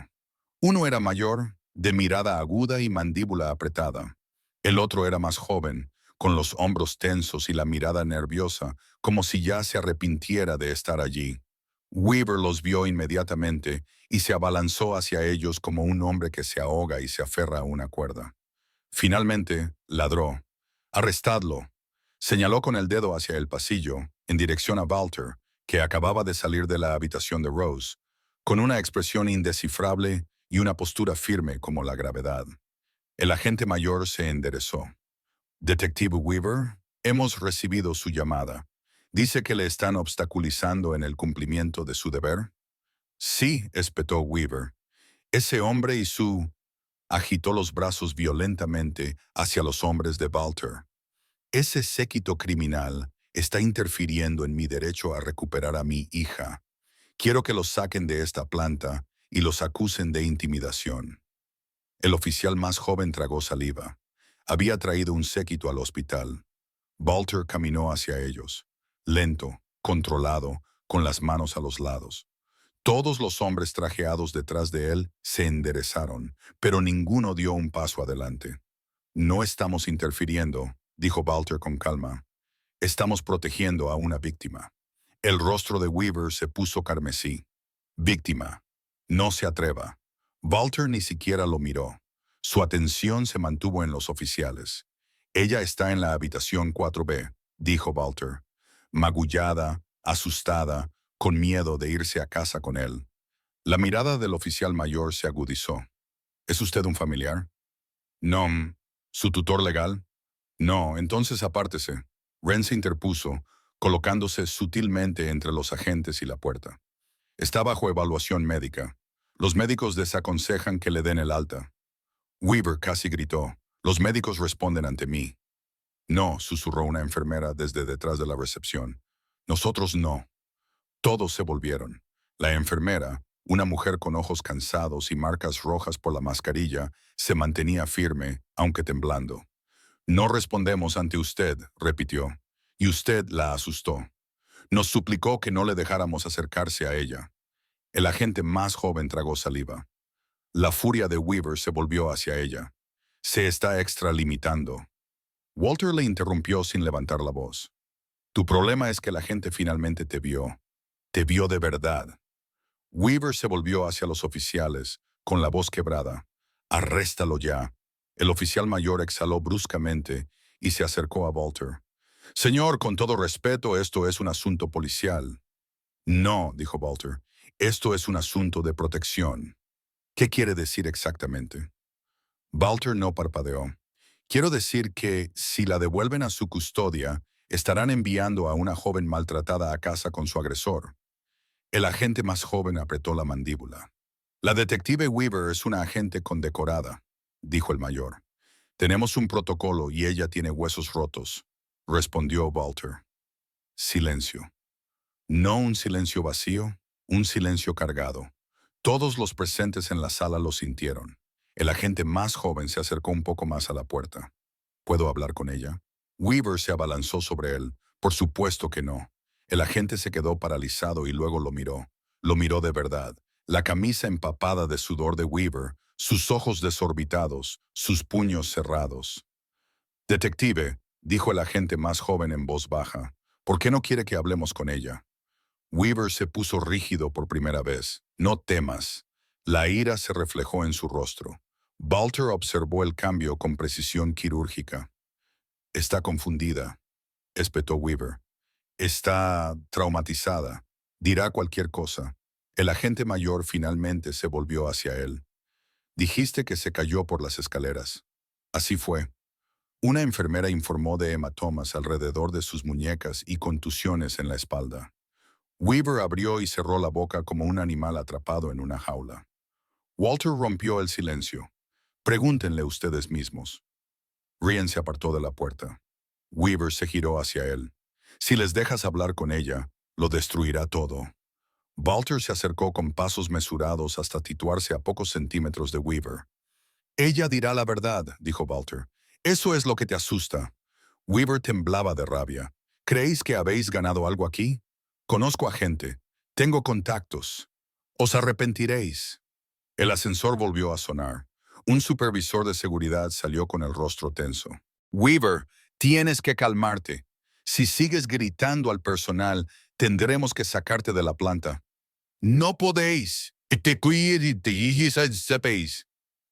Uno era mayor, de mirada aguda y mandíbula apretada. El otro era más joven, con los hombros tensos y la mirada nerviosa, como si ya se arrepintiera de estar allí. Weaver los vio inmediatamente y se abalanzó hacia ellos como un hombre que se ahoga y se aferra a una cuerda. Finalmente, ladró. «¡Arrestadlo!». Señaló con el dedo hacia el pasillo, en dirección a Walter, que acababa de salir de la habitación de Rose, con una expresión indescifrable y una postura firme como la gravedad. El agente mayor se enderezó. «Detective Weaver, hemos recibido su llamada. ¿Dice que le están obstaculizando en el cumplimiento de su deber?». «Sí», espetó Weaver. «Ese hombre y su...». Agitó los brazos violentamente hacia los hombres de Walter. «Ese séquito criminal está interfiriendo en mi derecho a recuperar a mi hija. Quiero que los saquen de esta planta y los acusen de intimidación». El oficial más joven tragó saliva. Había traído un séquito al hospital. Walter caminó hacia ellos, lento, controlado, con las manos a los lados. Todos los hombres trajeados detrás de él se enderezaron, pero ninguno dio un paso adelante. «No estamos interfiriendo», dijo Walter con calma. «Estamos protegiendo a una víctima». El rostro de Weaver se puso carmesí. «Víctima. No se atreva». Walter ni siquiera lo miró. Su atención se mantuvo en los oficiales. «Ella está en la habitación 4B», dijo Walter. Magullada, asustada, con miedo de irse a casa con él. La mirada del oficial mayor se agudizó. «¿Es usted un familiar?». «No». «¿Su tutor legal?». «No, entonces apártese». Wren se interpuso, colocándose sutilmente entre los agentes y la puerta. «Está bajo evaluación médica. Los médicos desaconsejan que le den el alta». Weaver casi gritó. «Los médicos responden ante mí». «No», susurró una enfermera desde detrás de la recepción. «Nosotros no». Todos se volvieron. La enfermera, una mujer con ojos cansados y marcas rojas por la mascarilla, se mantenía firme, aunque temblando. «No respondemos ante usted», repitió, «y usted la asustó. Nos suplicó que no le dejáramos acercarse a ella». El agente más joven tragó saliva. La furia de Weaver se volvió hacia ella. «Se está extralimitando». Walter le interrumpió sin levantar la voz. «Tu problema es que la gente finalmente te vio. Te vio de verdad». Weaver se volvió hacia los oficiales, con la voz quebrada. «Arréstalo ya». El oficial mayor exhaló bruscamente y se acercó a Walter. «Señor, con todo respeto, esto es un asunto policial». «No», dijo Walter, «esto es un asunto de protección». ¿Qué quiere decir exactamente? Walter no parpadeó. Quiero decir que, si la devuelven a su custodia, estarán enviando a una joven maltratada a casa con su agresor. El agente más joven apretó la mandíbula. La detective Weaver es una agente condecorada, dijo el mayor. Tenemos un protocolo y ella tiene huesos rotos, respondió Walter. Silencio. No un silencio vacío, un silencio cargado. Todos los presentes en la sala lo sintieron. El agente más joven se acercó un poco más a la puerta. ¿Puedo hablar con ella? Weaver se abalanzó sobre él. Por supuesto que no. El agente se quedó paralizado y luego lo miró. Lo miró de verdad. La camisa empapada de sudor de Weaver, sus ojos desorbitados, sus puños cerrados. Detective, dijo el agente más joven en voz baja, ¿por qué no quiere que hablemos con ella? Weaver se puso rígido por primera vez. No temas. La ira se reflejó en su rostro. Walter observó el cambio con precisión quirúrgica. Está confundida, espetó Weaver. Está traumatizada. Dirá cualquier cosa. El agente mayor finalmente se volvió hacia él. Dijiste que se cayó por las escaleras. Así fue. Una enfermera informó de hematomas alrededor de sus muñecas y contusiones en la espalda. Weaver abrió y cerró la boca como un animal atrapado en una jaula. Walter rompió el silencio. Pregúntenle ustedes mismos. Ryan se apartó de la puerta. Weaver se giró hacia él. Si les dejas hablar con ella, lo destruirá todo. Walter se acercó con pasos mesurados hasta situarse a pocos centímetros de Weaver. Ella dirá la verdad, dijo Walter. Eso es lo que te asusta. Weaver temblaba de rabia. ¿Creéis que habéis ganado algo aquí? Conozco a gente. Tengo contactos. Os arrepentiréis. El ascensor volvió a sonar. Un supervisor de seguridad salió con el rostro tenso. Weaver, tienes que calmarte. Si sigues gritando al personal, tendremos que sacarte de la planta. No podéis.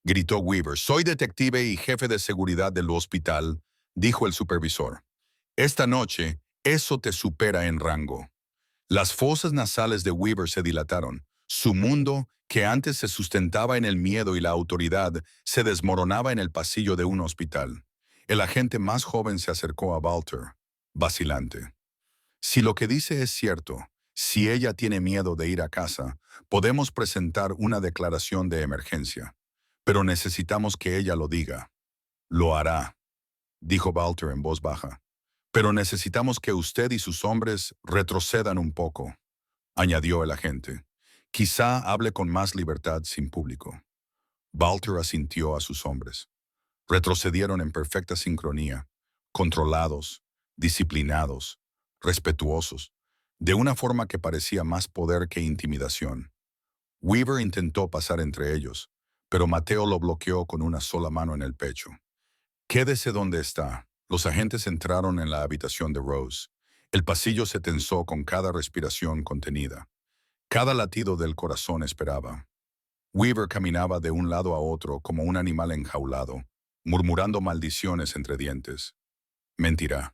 Gritó Weaver. Soy detective y jefe de seguridad del hospital, dijo el supervisor. Esta noche, eso te supera en rango. Las fosas nasales de Weaver se dilataron. Su mundo, que antes se sustentaba en el miedo y la autoridad, se desmoronaba en el pasillo de un hospital. El agente más joven se acercó a Walter, vacilante. Si lo que dice es cierto, si ella tiene miedo de ir a casa, podemos presentar una declaración de emergencia. Pero necesitamos que ella lo diga. Lo hará, dijo Walter en voz baja. Pero necesitamos que usted y sus hombres retrocedan un poco, añadió el agente. Quizá hable con más libertad sin público. Walter asintió a sus hombres. Retrocedieron en perfecta sincronía, controlados, disciplinados, respetuosos, de una forma que parecía más poder que intimidación. Weaver intentó pasar entre ellos, pero Mateo lo bloqueó con una sola mano en el pecho. Quédese donde está. Los agentes entraron en la habitación de Rose. El pasillo se tensó con cada respiración contenida. Cada latido del corazón esperaba. Weaver caminaba de un lado a otro como un animal enjaulado, murmurando maldiciones entre dientes. Mentirá.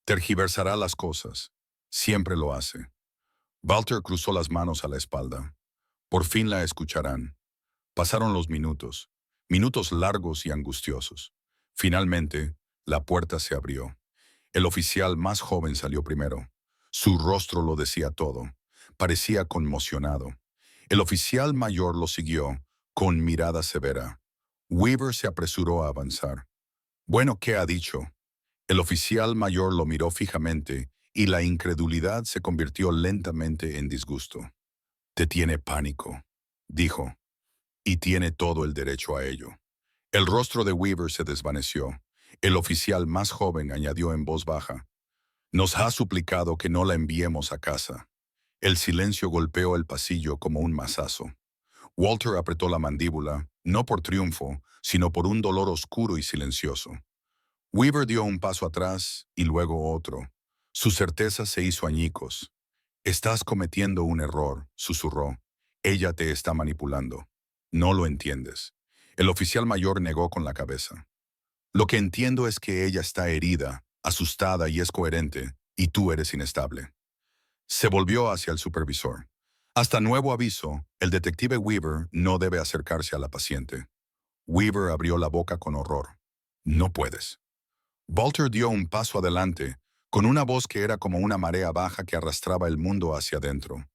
Tergiversará las cosas. Siempre lo hace. Walter cruzó las manos a la espalda. Por fin la escucharán. Pasaron los minutos, minutos largos y angustiosos. Finalmente, la puerta se abrió. El oficial más joven salió primero. Su rostro lo decía todo. Parecía conmocionado. El oficial mayor lo siguió, con mirada severa. Weaver se apresuró a avanzar. Bueno, ¿qué ha dicho? El oficial mayor lo miró fijamente y la incredulidad se convirtió lentamente en disgusto. Te tiene pánico, dijo, y tiene todo el derecho a ello. El rostro de Weaver se desvaneció. El oficial más joven añadió en voz baja, nos ha suplicado que no la enviemos a casa. El silencio golpeó el pasillo como un mazazo. Walter apretó la mandíbula, no por triunfo, sino por un dolor oscuro y silencioso. Weaver dio un paso atrás y luego otro. Su certeza se hizo añicos. Estás cometiendo un error, susurró. Ella te está manipulando. No lo entiendes. El oficial mayor negó con la cabeza. Lo que entiendo es que ella está herida, asustada y es coherente, y tú eres inestable. Se volvió hacia el supervisor. Hasta nuevo aviso, el detective Weaver no debe acercarse a la paciente. Weaver abrió la boca con horror. No puedes. Walter dio un paso adelante, con una voz que era como una marea baja que arrastraba el mundo hacia adentro.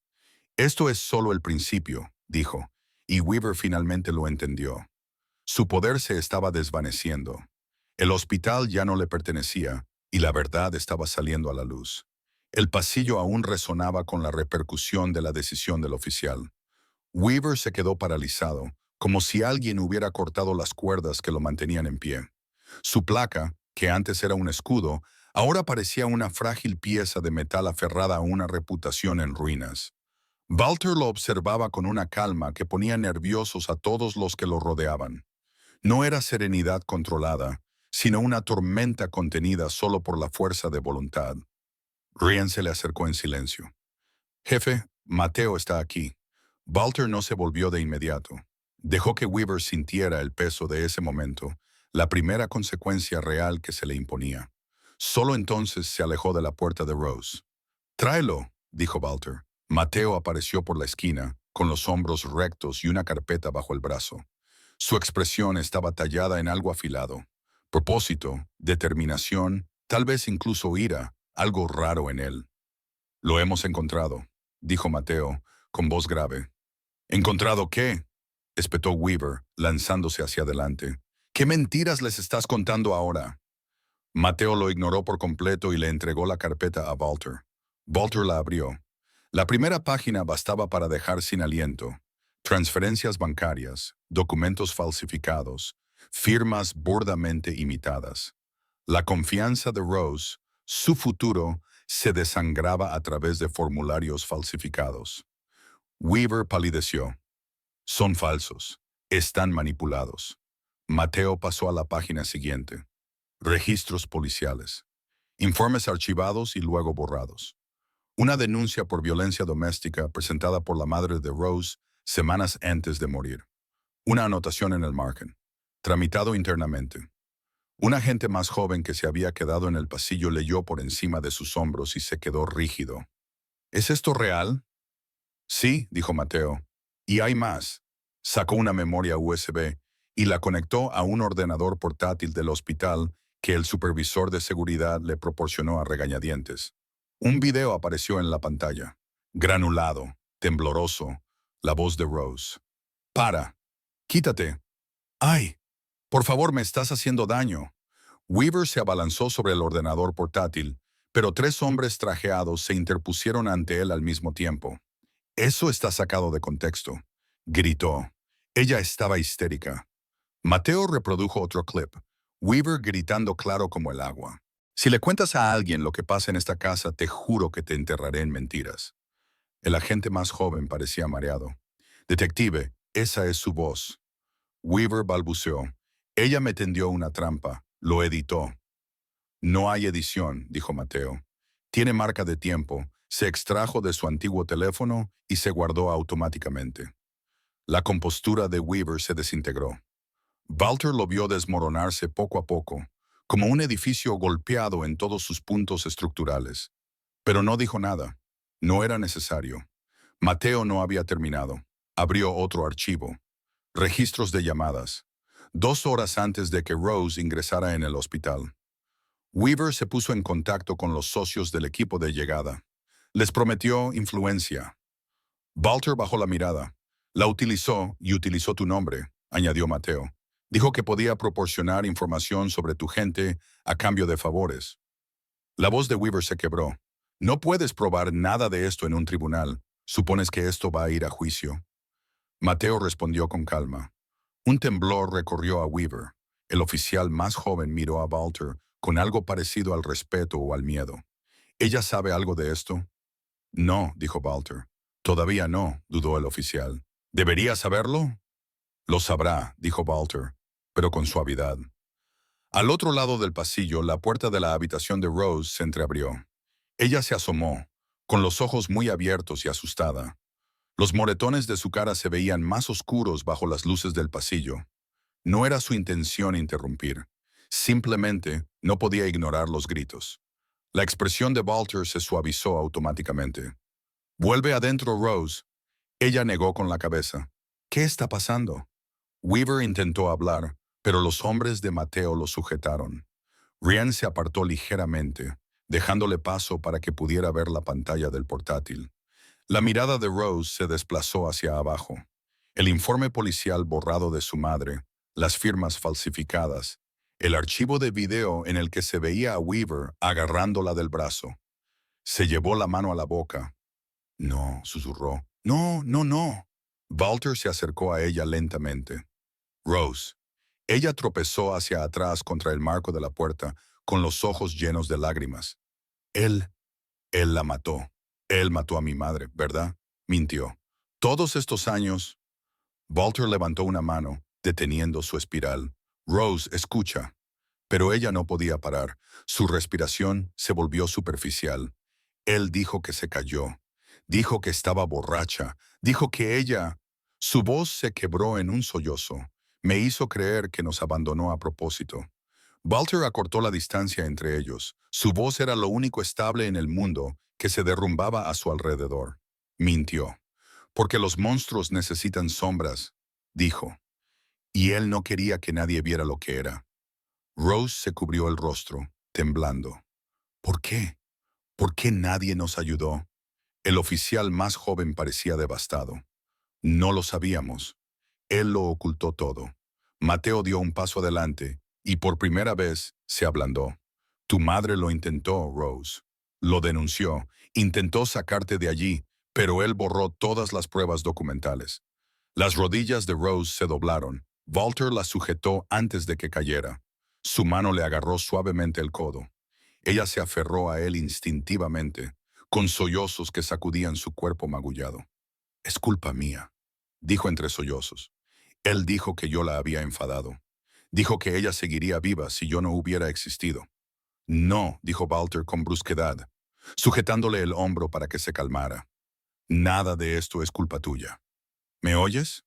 Esto es solo el principio, dijo, y Weaver finalmente lo entendió. Su poder se estaba desvaneciendo. El hospital ya no le pertenecía, y la verdad estaba saliendo a la luz. El pasillo aún resonaba con la repercusión de la decisión del oficial. Weaver se quedó paralizado, como si alguien hubiera cortado las cuerdas que lo mantenían en pie. Su placa, que antes era un escudo, ahora parecía una frágil pieza de metal aferrada a una reputación en ruinas. Walter lo observaba con una calma que ponía nerviosos a todos los que lo rodeaban. No era serenidad controlada, sino una tormenta contenida solo por la fuerza de voluntad. Ryan se le acercó en silencio. Jefe, Mateo está aquí. Walter no se volvió de inmediato. Dejó que Weaver sintiera el peso de ese momento, la primera consecuencia real que se le imponía. Solo entonces se alejó de la puerta de Rose. Tráelo, dijo Walter. Mateo apareció por la esquina, con los hombros rectos y una carpeta bajo el brazo. Su expresión estaba tallada en algo afilado. Propósito, determinación, tal vez incluso ira, algo raro en él. Lo hemos encontrado, dijo Mateo, con voz grave. ¿Encontrado qué? Espetó Weaver, lanzándose hacia adelante. ¿Qué mentiras les estás contando ahora? Mateo lo ignoró por completo y le entregó la carpeta a Walter. Walter la abrió. La primera página bastaba para dejar sin aliento. Transferencias bancarias, documentos falsificados, firmas burdamente imitadas. La confianza de Rose, su futuro, se desangraba a través de formularios falsificados. Weaver palideció. Son falsos. Están manipulados. Mateo pasó a la página siguiente. Registros policiales. Informes archivados y luego borrados. Una denuncia por violencia doméstica presentada por la madre de Rose semanas antes de morir. Una anotación en el margen. Tramitado internamente. Un agente más joven que se había quedado en el pasillo leyó por encima de sus hombros y se quedó rígido. ¿Es esto real? Sí, dijo Mateo. Y hay más. Sacó una memoria USB y la conectó a un ordenador portátil del hospital que el supervisor de seguridad le proporcionó a regañadientes. Un video apareció en la pantalla. Granulado, tembloroso, la voz de Rose. ¡Para! ¡Quítate! ¡Ay! Por favor, me estás haciendo daño. Weaver se abalanzó sobre el ordenador portátil, pero tres hombres trajeados se interpusieron ante él al mismo tiempo. Eso está sacado de contexto, gritó. Ella estaba histérica. Mateo reprodujo otro clip, Weaver gritando claro como el agua. Si le cuentas a alguien lo que pasa en esta casa, te juro que te enterraré en mentiras. El agente más joven parecía mareado. Detective, esa es su voz. Weaver balbuceó. Ella me tendió una trampa. Lo editó. No hay edición, dijo Mateo. Tiene marca de tiempo. Se extrajo de su antiguo teléfono y se guardó automáticamente. La compostura de Weaver se desintegró. Walter lo vio desmoronarse poco a poco, como un edificio golpeado en todos sus puntos estructurales. Pero no dijo nada. No era necesario. Mateo no había terminado. Abrió otro archivo. Registros de llamadas. 2 horas antes de que Rose ingresara en el hospital. Weaver se puso en contacto con los socios del equipo de llegada. Les prometió influencia. Walter bajó la mirada. La utilizó y utilizó tu nombre, añadió Mateo. Dijo que podía proporcionar información sobre tu gente a cambio de favores. La voz de Weaver se quebró. No puedes probar nada de esto en un tribunal. ¿Supones que esto va a ir a juicio? Mateo respondió con calma. Un temblor recorrió a Weaver. El oficial más joven miró a Walter con algo parecido al respeto o al miedo. ¿Ella sabe algo de esto? No, dijo Walter. Todavía no, dudó el oficial. ¿Debería saberlo? Lo sabrá, dijo Walter, pero con suavidad. Al otro lado del pasillo, la puerta de la habitación de Rose se entreabrió. Ella se asomó, con los ojos muy abiertos y asustada. Los moretones de su cara se veían más oscuros bajo las luces del pasillo. No era su intención interrumpir. Simplemente no podía ignorar los gritos. La expresión de Walter se suavizó automáticamente. «Vuelve adentro, Rose. Ella negó con la cabeza. ¿Qué está pasando? Weaver intentó hablar, pero los hombres de Mateo lo sujetaron. Ryan se apartó ligeramente, dejándole paso para que pudiera ver la pantalla del portátil. La mirada de Rose se desplazó hacia abajo. El informe policial borrado de su madre, las firmas falsificadas, el archivo de video en el que se veía a Weaver agarrándola del brazo. Se llevó la mano a la boca. No, susurró. No, no, no. Walter se acercó a ella lentamente. Rose. Ella tropezó hacia atrás contra el marco de la puerta, con los ojos llenos de lágrimas. Él, él la mató. Él mató a mi madre, ¿verdad? Mintió. Todos estos años. Walter levantó una mano, deteniendo su espiral. Rose, escucha. Pero ella no podía parar. Su respiración se volvió superficial. Él dijo que se cayó. Dijo que estaba borracha. Dijo que ella... Su voz se quebró en un sollozo. Me hizo creer que nos abandonó a propósito. Walter acortó la distancia entre ellos. Su voz era lo único estable en el mundo que se derrumbaba a su alrededor. Mintió. Porque los monstruos necesitan sombras, dijo. Y él no quería que nadie viera lo que era. Rose se cubrió el rostro, temblando. ¿Por qué? ¿Por qué nadie nos ayudó? El oficial más joven parecía devastado. No lo sabíamos. Él lo ocultó todo. Mateo dio un paso adelante y por primera vez se ablandó. Tu madre lo intentó, Rose. Lo denunció. Intentó sacarte de allí, pero él borró todas las pruebas documentales. Las rodillas de Rose se doblaron. Walter la sujetó antes de que cayera. Su mano le agarró suavemente el codo. Ella se aferró a él instintivamente, con sollozos que sacudían su cuerpo magullado. Es culpa mía, dijo entre sollozos. Él dijo que yo la había enfadado. Dijo que ella seguiría viva si yo no hubiera existido. No, dijo Walter con brusquedad, sujetándole el hombro para que se calmara. Nada de esto es culpa tuya. ¿Me oyes?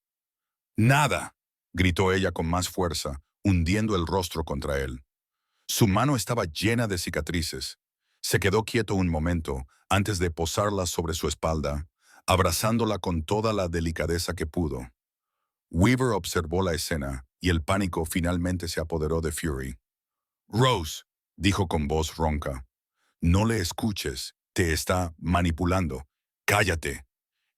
Nada, gritó ella con más fuerza, hundiendo el rostro contra él. Su mano estaba llena de cicatrices. Se quedó quieto un momento antes de posarla sobre su espalda, abrazándola con toda la delicadeza que pudo. Weaver observó la escena y el pánico finalmente se apoderó de Fury. Rose, dijo con voz ronca, no le escuches, te está manipulando. Cállate.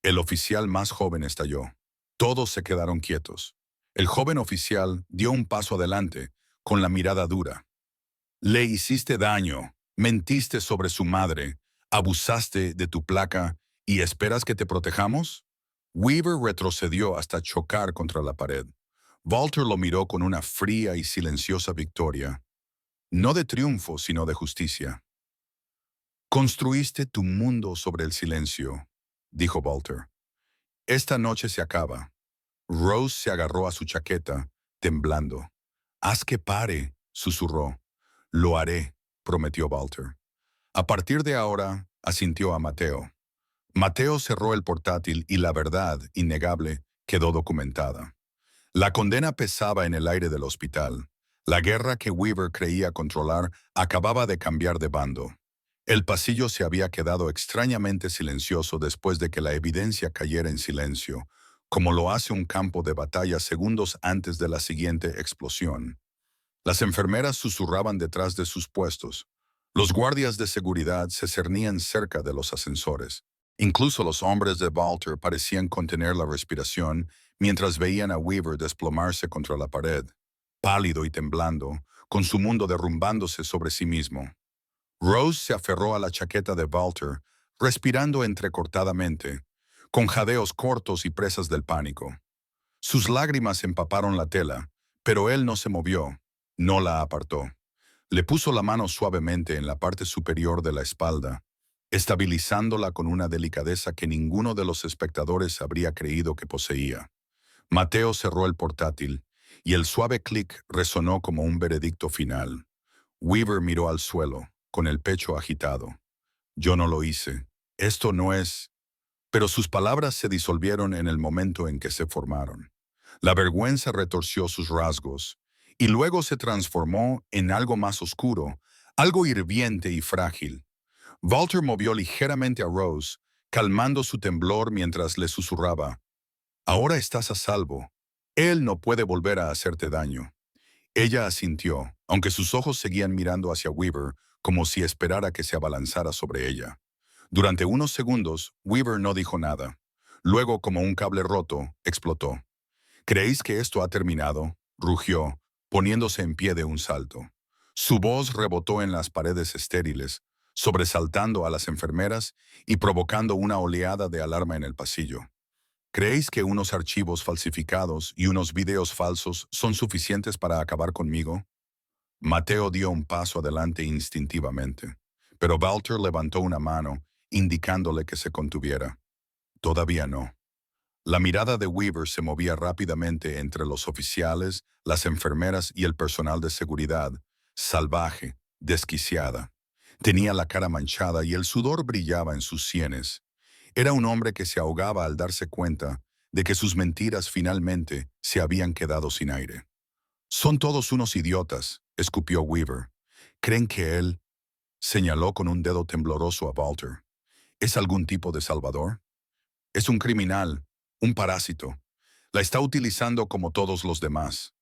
El oficial más joven estalló. Todos se quedaron quietos. El joven oficial dio un paso adelante, con la mirada dura. Le hiciste daño, mentiste sobre su madre, abusaste de tu placa y esperas que te protejamos. Weaver retrocedió hasta chocar contra la pared. Walter lo miró con una fría y silenciosa victoria, no de triunfo, sino de justicia. Construiste tu mundo sobre el silencio, dijo Walter. Esta noche se acaba. Rose se agarró a su chaqueta, temblando. Haz que pare, susurró. Lo haré, prometió Walter. A partir de ahora, asintió a Mateo. Mateo cerró el portátil y la verdad, innegable, quedó documentada. La condena pesaba en el aire del hospital. La guerra que Weaver creía controlar acababa de cambiar de bando. El pasillo se había quedado extrañamente silencioso después de que la evidencia cayera en silencio, como lo hace un campo de batalla segundos antes de la siguiente explosión. Las enfermeras susurraban detrás de sus puestos. Los guardias de seguridad se cernían cerca de los ascensores. Incluso los hombres de Walter parecían contener la respiración mientras veían a Weaver desplomarse contra la pared, pálido y temblando, con su mundo derrumbándose sobre sí mismo. Rose se aferró a la chaqueta de Walter, respirando entrecortadamente, con jadeos cortos y presas del pánico. Sus lágrimas empaparon la tela, pero él no se movió, no la apartó. Le puso la mano suavemente en la parte superior de la espalda, estabilizándola con una delicadeza que ninguno de los espectadores habría creído que poseía. Mateo cerró el portátil, y el suave clic resonó como un veredicto final. Weaver miró al suelo, con el pecho agitado. Yo no lo hice. Esto no es... Pero sus palabras se disolvieron en el momento en que se formaron. La vergüenza retorció sus rasgos, y luego se transformó en algo más oscuro, algo hirviente y frágil. Walter movió ligeramente a Rose, calmando su temblor mientras le susurraba, «Ahora estás a salvo. Él no puede volver a hacerte daño». Ella asintió, aunque sus ojos seguían mirando hacia Weaver como si esperara que se abalanzara sobre ella. Durante unos segundos, Weaver no dijo nada. Luego, como un cable roto, explotó. «¿Creéis que esto ha terminado?», rugió, poniéndose en pie de un salto. Su voz rebotó en las paredes estériles, sobresaltando a las enfermeras y provocando una oleada de alarma en el pasillo. ¿Creéis que unos archivos falsificados y unos videos falsos son suficientes para acabar conmigo? Mateo dio un paso adelante instintivamente, pero Walter levantó una mano, indicándole que se contuviera. Todavía no. La mirada de Weaver se movía rápidamente entre los oficiales, las enfermeras y el personal de seguridad, salvaje, desquiciada. Tenía la cara manchada y el sudor brillaba en sus sienes. Era un hombre que se ahogaba al darse cuenta de que sus mentiras finalmente se habían quedado sin aire. «Son todos unos idiotas», escupió Weaver. «¿Creen que él?» Señaló con un dedo tembloroso a Walter. «¿Es algún tipo de salvador? Es un criminal, un parásito. La está utilizando como todos los demás».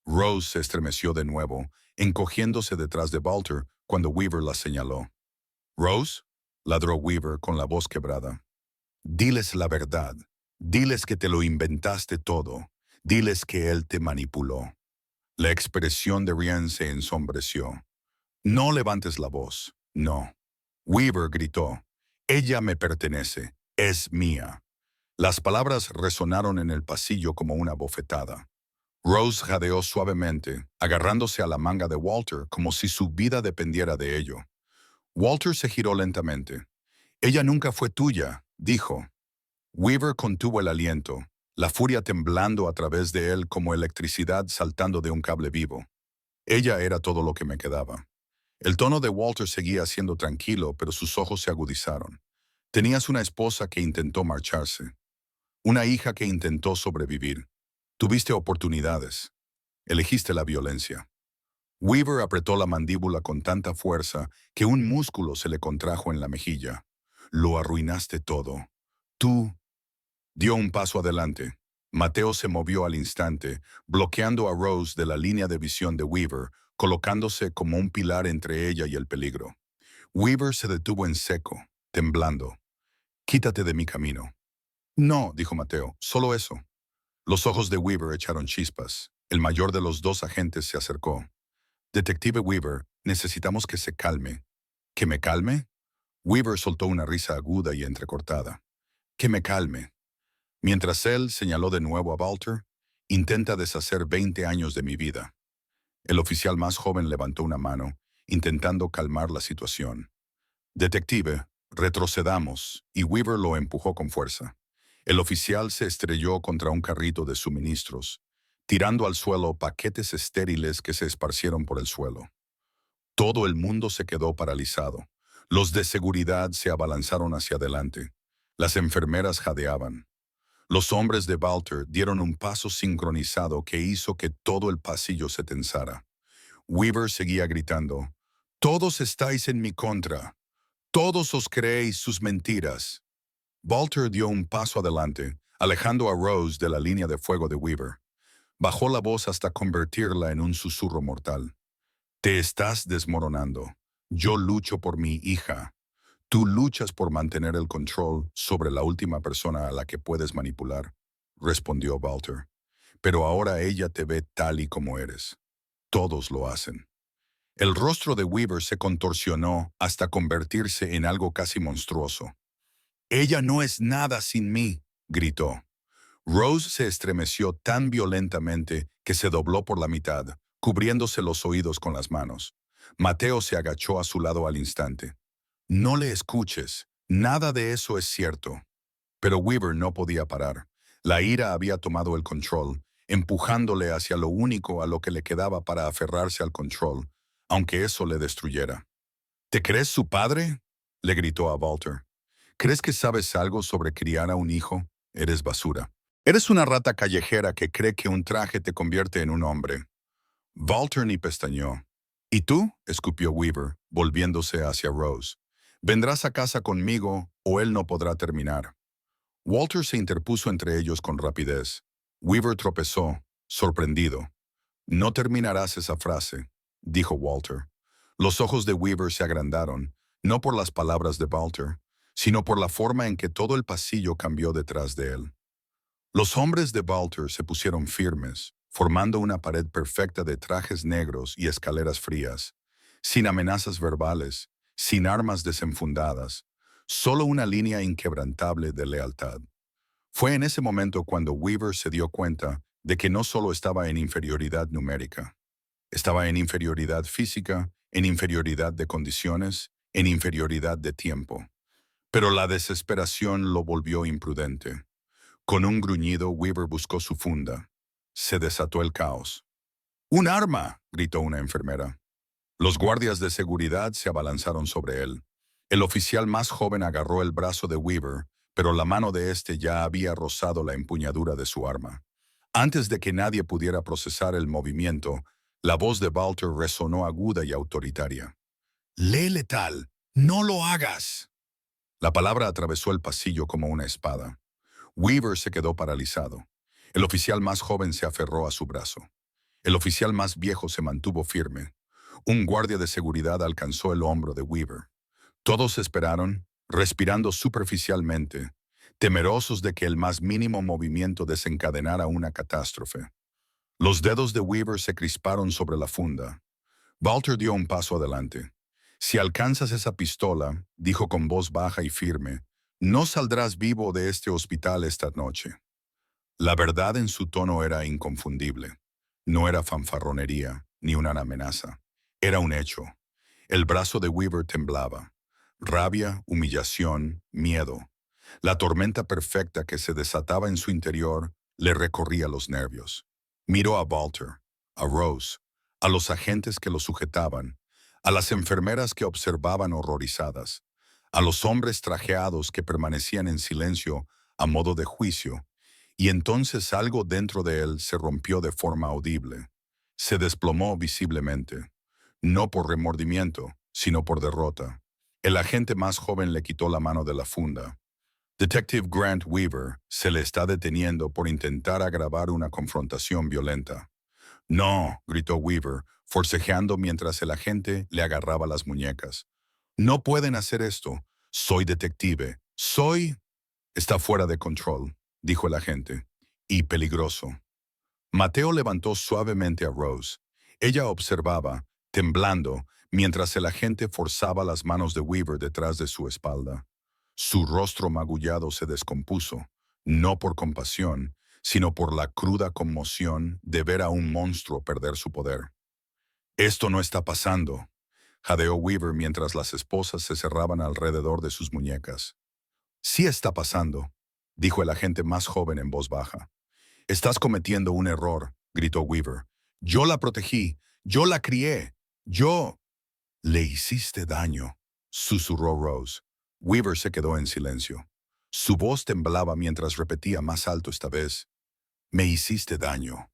Rose se estremeció de nuevo, encogiéndose detrás de Walter cuando Weaver la señaló. «¿Rose?», ladró Weaver con la voz quebrada. «Diles la verdad. Diles que te lo inventaste todo. Diles que él te manipuló». La expresión de Ryan se ensombreció. «No levantes la voz. No». Weaver gritó. «Ella me pertenece. Es mía». Las palabras resonaron en el pasillo como una bofetada. Rose jadeó suavemente, agarrándose a la manga de Walter como si su vida dependiera de ello. Walter se giró lentamente. «Ella nunca fue tuya», dijo. Weaver contuvo el aliento, la furia temblando a través de él como electricidad saltando de un cable vivo. «Ella era todo lo que me quedaba». El tono de Walter seguía siendo tranquilo, pero sus ojos se agudizaron. «Tenías una esposa que intentó marcharse. Una hija que intentó sobrevivir. Tuviste oportunidades. Elegiste la violencia». Weaver apretó la mandíbula con tanta fuerza que un músculo se le contrajo en la mejilla. «Lo arruinaste todo. Tú». Dio un paso adelante. Mateo se movió al instante, bloqueando a Rose de la línea de visión de Weaver, colocándose como un pilar entre ella y el peligro. Weaver se detuvo en seco, temblando. «Quítate de mi camino». «No», dijo Mateo, «solo eso». Los ojos de Weaver echaron chispas. El mayor de los dos agentes se acercó. «Detective Weaver, necesitamos que se calme». «¿Que me calme?» Weaver soltó una risa aguda y entrecortada. «Que me calme». Mientras él señaló de nuevo a Walter, «Intenta deshacer 20 años de mi vida». El oficial más joven levantó una mano, intentando calmar la situación. «Detective, retrocedamos», y Weaver lo empujó con fuerza. El oficial se estrelló contra un carrito de suministros, tirando al suelo paquetes estériles que se esparcieron por el suelo. Todo el mundo se quedó paralizado. Los de seguridad se abalanzaron hacia adelante. Las enfermeras jadeaban. Los hombres de Walter dieron un paso sincronizado que hizo que todo el pasillo se tensara. Weaver seguía gritando, «Todos estáis en mi contra. Todos os creéis sus mentiras». Walter dio un paso adelante, alejando a Rose de la línea de fuego de Weaver. Bajó la voz hasta convertirla en un susurro mortal. «Te estás desmoronando. Yo lucho por mi hija. Tú luchas por mantener el control sobre la última persona a la que puedes manipular», respondió Walter. «Pero ahora ella te ve tal y como eres. Todos lo hacen». El rostro de Weaver se contorsionó hasta convertirse en algo casi monstruoso. «Ella no es nada sin mí», gritó. Rose se estremeció tan violentamente que se dobló por la mitad, cubriéndose los oídos con las manos. Mateo se agachó a su lado al instante. «No le escuches. Nada de eso es cierto». Pero Weaver no podía parar. La ira había tomado el control, empujándole hacia lo único a lo que le quedaba para aferrarse al control, aunque eso le destruyera. «¿Te crees su padre?», le gritó a Walter. «¿Crees que sabes algo sobre criar a un hijo? Eres basura. Eres una rata callejera que cree que un traje te convierte en un hombre». Walter ni pestañeó. «¿Y tú?», escupió Weaver, volviéndose hacia Rose. Vendrás a casa conmigo o él no podrá terminar. Walter se interpuso entre ellos con rapidez. Weaver tropezó, sorprendido. No terminarás esa frase, dijo Walter. Los ojos de Weaver se agrandaron, no por las palabras de Walter, sino por la forma en que todo el pasillo cambió detrás de él. Los hombres de Walter se pusieron firmes, formando una pared perfecta de trajes negros y escaleras frías, sin amenazas verbales, sin armas desenfundadas, solo una línea inquebrantable de lealtad. Fue en ese momento cuando Weaver se dio cuenta de que no solo estaba en inferioridad numérica, estaba en inferioridad física, en inferioridad de condiciones, en inferioridad de tiempo. Pero la desesperación lo volvió imprudente. Con un gruñido, Weaver buscó su funda. Se desató el caos. ¡Un arma!, gritó una enfermera. Los guardias de seguridad se abalanzaron sobre él. El oficial más joven agarró el brazo de Weaver, pero la mano de éste ya había rozado la empuñadura de su arma. Antes de que nadie pudiera procesar el movimiento, la voz de Walter resonó aguda y autoritaria. «Ley letal, no lo hagas». La palabra atravesó el pasillo como una espada. Weaver se quedó paralizado. El oficial más joven se aferró a su brazo. El oficial más viejo se mantuvo firme. Un guardia de seguridad alcanzó el hombro de Weaver. Todos esperaron, respirando superficialmente, temerosos de que el más mínimo movimiento desencadenara una catástrofe. Los dedos de Weaver se crisparon sobre la funda. Walter dio un paso adelante. «Si alcanzas esa pistola», dijo con voz baja y firme, «no saldrás vivo de este hospital esta noche». La verdad en su tono era inconfundible. No era fanfarronería, ni una amenaza. Era un hecho. El brazo de Weaver temblaba. Rabia, humillación, miedo. La tormenta perfecta que se desataba en su interior le recorría los nervios. Miró a Walter, a Rose, a los agentes que lo sujetaban, a las enfermeras que observaban horrorizadas, a los hombres trajeados que permanecían en silencio a modo de juicio, y entonces algo dentro de él se rompió de forma audible. Se desplomó visiblemente, no por remordimiento, sino por derrota. El agente más joven le quitó la mano de la funda. «Detective Grant Weaver se le está deteniendo por intentar agravar una confrontación violenta». «No», gritó Weaver, forcejeando mientras el agente le agarraba las muñecas. «No pueden hacer esto. Soy detective. Soy...» «Está fuera de control», dijo el agente. «Y peligroso». Mateo levantó suavemente a Rose. Ella observaba, temblando, mientras el agente forzaba las manos de Weaver detrás de su espalda. Su rostro magullado se descompuso, no por compasión, sino por la cruda conmoción de ver a un monstruo perder su poder. «Esto no está pasando», jadeó Weaver mientras las esposas se cerraban alrededor de sus muñecas. «Sí está pasando», dijo el agente más joven en voz baja. «Estás cometiendo un error», gritó Weaver. «Yo la protegí, yo la crié, yo...» «Le hiciste daño», susurró Rose. Weaver se quedó en silencio. Su voz temblaba mientras repetía más alto esta vez. «Me hiciste daño».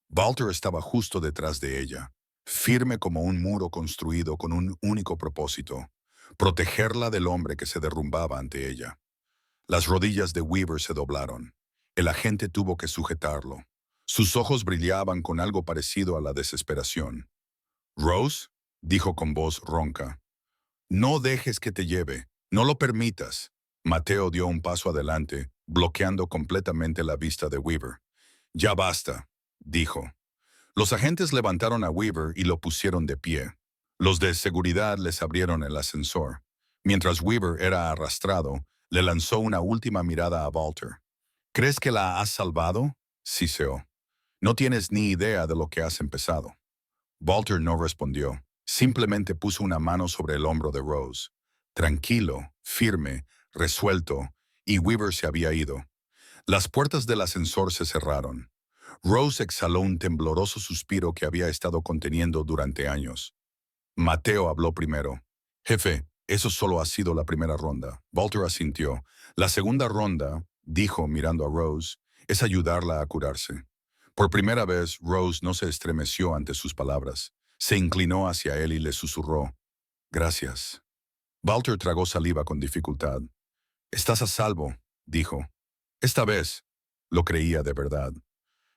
Walter estaba justo detrás de ella, firme como un muro construido con un único propósito: protegerla del hombre que se derrumbaba ante ella. Las rodillas de Weaver se doblaron. El agente tuvo que sujetarlo. Sus ojos brillaban con algo parecido a la desesperación. «Rose», dijo con voz ronca, «no dejes que te lleve, no lo permitas». Mateo dio un paso adelante, bloqueando completamente la vista de Weaver. «Ya basta», dijo. Los agentes levantaron a Weaver y lo pusieron de pie. Los de seguridad les abrieron el ascensor. Mientras Weaver era arrastrado, le lanzó una última mirada a Walter. «¿Crees que la has salvado?», siseó. «No tienes ni idea de lo que has empezado». Walter no respondió. Simplemente puso una mano sobre el hombro de Rose. Tranquilo, firme, resuelto, y Weaver se había ido. Las puertas del ascensor se cerraron. Rose exhaló un tembloroso suspiro que había estado conteniendo durante años. Mateo habló primero. «Jefe, eso solo ha sido la primera ronda». Walter asintió. «La segunda ronda», dijo mirando a Rose, «es ayudarla a curarse». Por primera vez, Rose no se estremeció ante sus palabras. Se inclinó hacia él y le susurró: «Gracias». Walter tragó saliva con dificultad. «Estás a salvo», dijo. Esta vez, lo creía de verdad.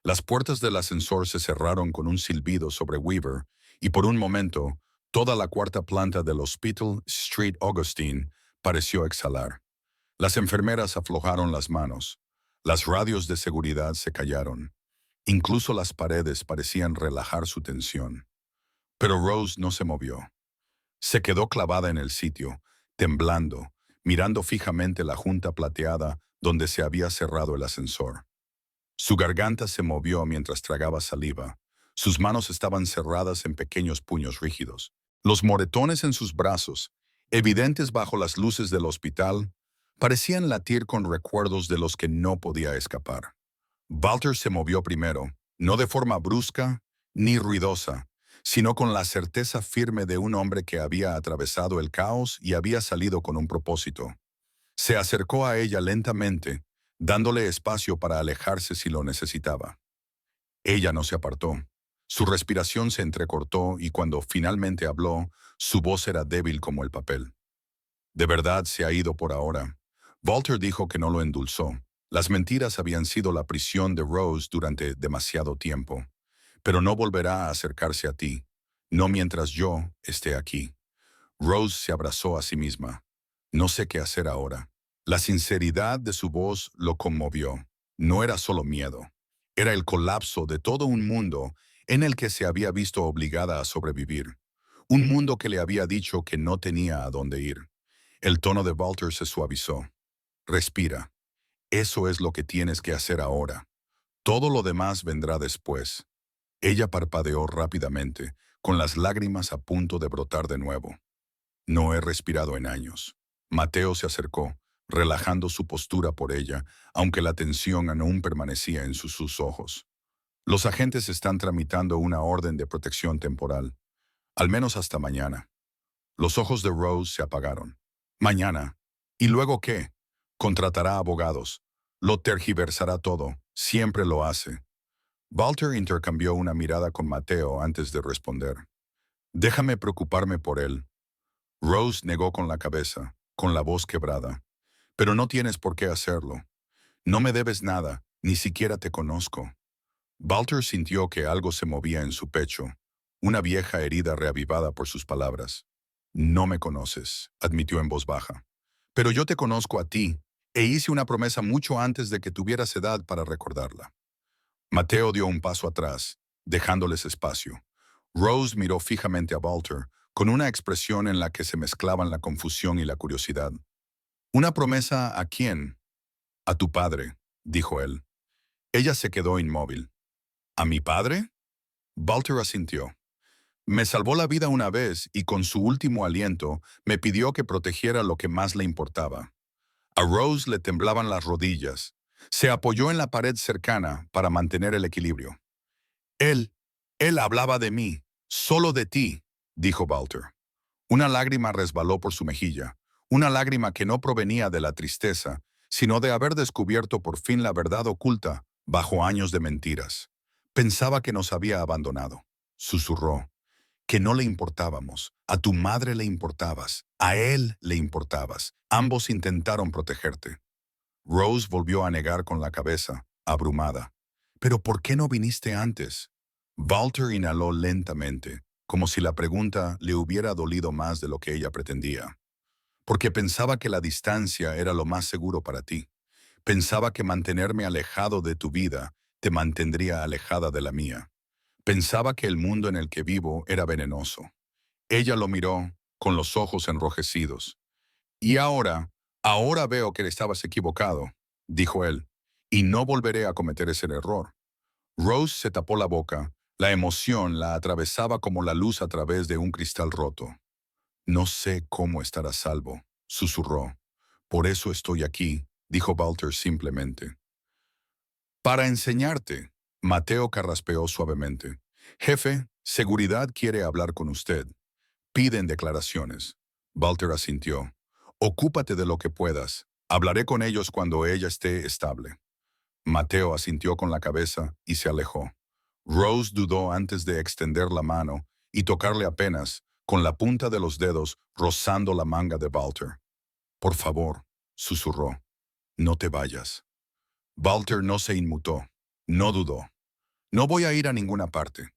Las puertas del ascensor se cerraron con un silbido sobre Weaver y por un momento, toda la cuarta planta del Hospital Street Augustine pareció exhalar. Las enfermeras aflojaron las manos. Las radios de seguridad se callaron. Incluso las paredes parecían relajar su tensión. Pero Rose no se movió. Se quedó clavada en el sitio, temblando, mirando fijamente la junta plateada donde se había cerrado el ascensor. Su garganta se movió mientras tragaba saliva. Sus manos estaban cerradas en pequeños puños rígidos. Los moretones en sus brazos, evidentes bajo las luces del hospital, parecían latir con recuerdos de los que no podía escapar. Walter se movió primero, no de forma brusca ni ruidosa, sino con la certeza firme de un hombre que había atravesado el caos y había salido con un propósito. Se acercó a ella lentamente, dándole espacio para alejarse si lo necesitaba. Ella no se apartó. Su respiración se entrecortó y cuando finalmente habló, su voz era débil como el papel. «De verdad se ha ido por ahora». Walter dijo que no lo endulzó. Las mentiras habían sido la prisión de Rose durante demasiado tiempo. Pero no volverá a acercarse a ti, no mientras yo esté aquí. Rose se abrazó a sí misma. No sé qué hacer ahora. La sinceridad de su voz lo conmovió. No era solo miedo. Era el colapso de todo un mundo en el que se había visto obligada a sobrevivir. Un mundo que le había dicho que no tenía a dónde ir. El tono de Walter se suavizó. Respira. Eso es lo que tienes que hacer ahora. Todo lo demás vendrá después. Ella parpadeó rápidamente, con las lágrimas a punto de brotar de nuevo. No he respirado en años. Mateo se acercó, relajando su postura por ella, aunque la tensión aún permanecía en sus ojos. Los agentes están tramitando una orden de protección temporal, al menos hasta mañana. Los ojos de Rose se apagaron. Mañana. ¿Y luego qué? Contratará abogados. Lo tergiversará todo. Siempre lo hace. Walter intercambió una mirada con Mateo antes de responder. Déjame preocuparme por él. Rose negó con la cabeza, con la voz quebrada. Pero no tienes por qué hacerlo. No me debes nada, ni siquiera te conozco. Walter sintió que algo se movía en su pecho, una vieja herida reavivada por sus palabras. No me conoces, admitió en voz baja. Pero yo te conozco a ti, e hice una promesa mucho antes de que tuvieras edad para recordarla. Mateo dio un paso atrás, dejándoles espacio. Rose miró fijamente a Walter, con una expresión en la que se mezclaban la confusión y la curiosidad. «¿Una promesa a quién?» «A tu padre», dijo él. Ella se quedó inmóvil. «¿A mi padre?» Walter asintió. «Me salvó la vida una vez y con su último aliento me pidió que protegiera lo que más le importaba». A Rose le temblaban las rodillas. Se apoyó en la pared cercana para mantener el equilibrio. «Él, él hablaba de mí, solo de ti», dijo Walter. Una lágrima resbaló por su mejilla, una lágrima que no provenía de la tristeza, sino de haber descubierto por fin la verdad oculta bajo años de mentiras. «Pensaba que nos había abandonado», susurró, «que no le importábamos. A tu madre le importabas, a él le importabas. Ambos intentaron protegerte». Rose volvió a negar con la cabeza, abrumada. «¿Pero por qué no viniste antes?» Walter inhaló lentamente, como si la pregunta le hubiera dolido más de lo que ella pretendía. «Porque pensaba que la distancia era lo más seguro para ti. Pensaba que mantenerme alejado de tu vida te mantendría alejada de la mía. Pensaba que el mundo en el que vivo era venenoso». Ella lo miró, con los ojos enrojecidos. «Y ahora veo que estabas equivocado», dijo él, «y no volveré a cometer ese error». Rose se tapó la boca. La emoción la atravesaba como la luz a través de un cristal roto. «No sé cómo estar a salvo», susurró. «Por eso estoy aquí», dijo Walter simplemente. «Para enseñarte», Mateo carraspeó suavemente. «Jefe, seguridad quiere hablar con usted. Piden declaraciones». Walter asintió. «Ocúpate de lo que puedas. Hablaré con ellos cuando ella esté estable». Mateo asintió con la cabeza y se alejó. Rose dudó antes de extender la mano y tocarle apenas, con la punta de los dedos rozando la manga de Walter. «Por favor», susurró, «no te vayas». Walter no se inmutó, no dudó. «No voy a ir a ninguna parte».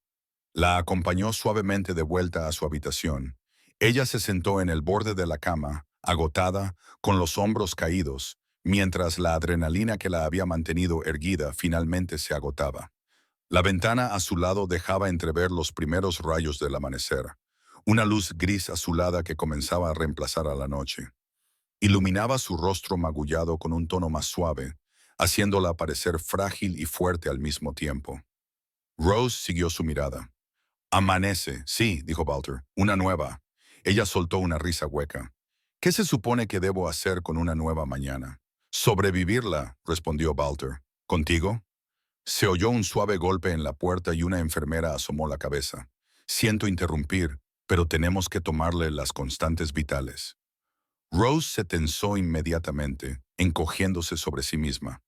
La acompañó suavemente de vuelta a su habitación. Ella se sentó en el borde de la cama, agotada, con los hombros caídos, mientras la adrenalina que la había mantenido erguida finalmente se agotaba. La ventana a su lado dejaba entrever los primeros rayos del amanecer, una luz gris azulada que comenzaba a reemplazar a la noche. Iluminaba su rostro magullado con un tono más suave, haciéndola parecer frágil y fuerte al mismo tiempo. Rose siguió su mirada. «Amanece, sí», dijo Walter, «una nueva». Ella soltó una risa hueca. «¿Qué se supone que debo hacer con una nueva mañana?» «Sobrevivirla», respondió Walter. «¿Contigo?» Se oyó un suave golpe en la puerta y una enfermera asomó la cabeza. «Siento interrumpir, pero tenemos que tomarle las constantes vitales». Rose se tensó inmediatamente, encogiéndose sobre sí misma.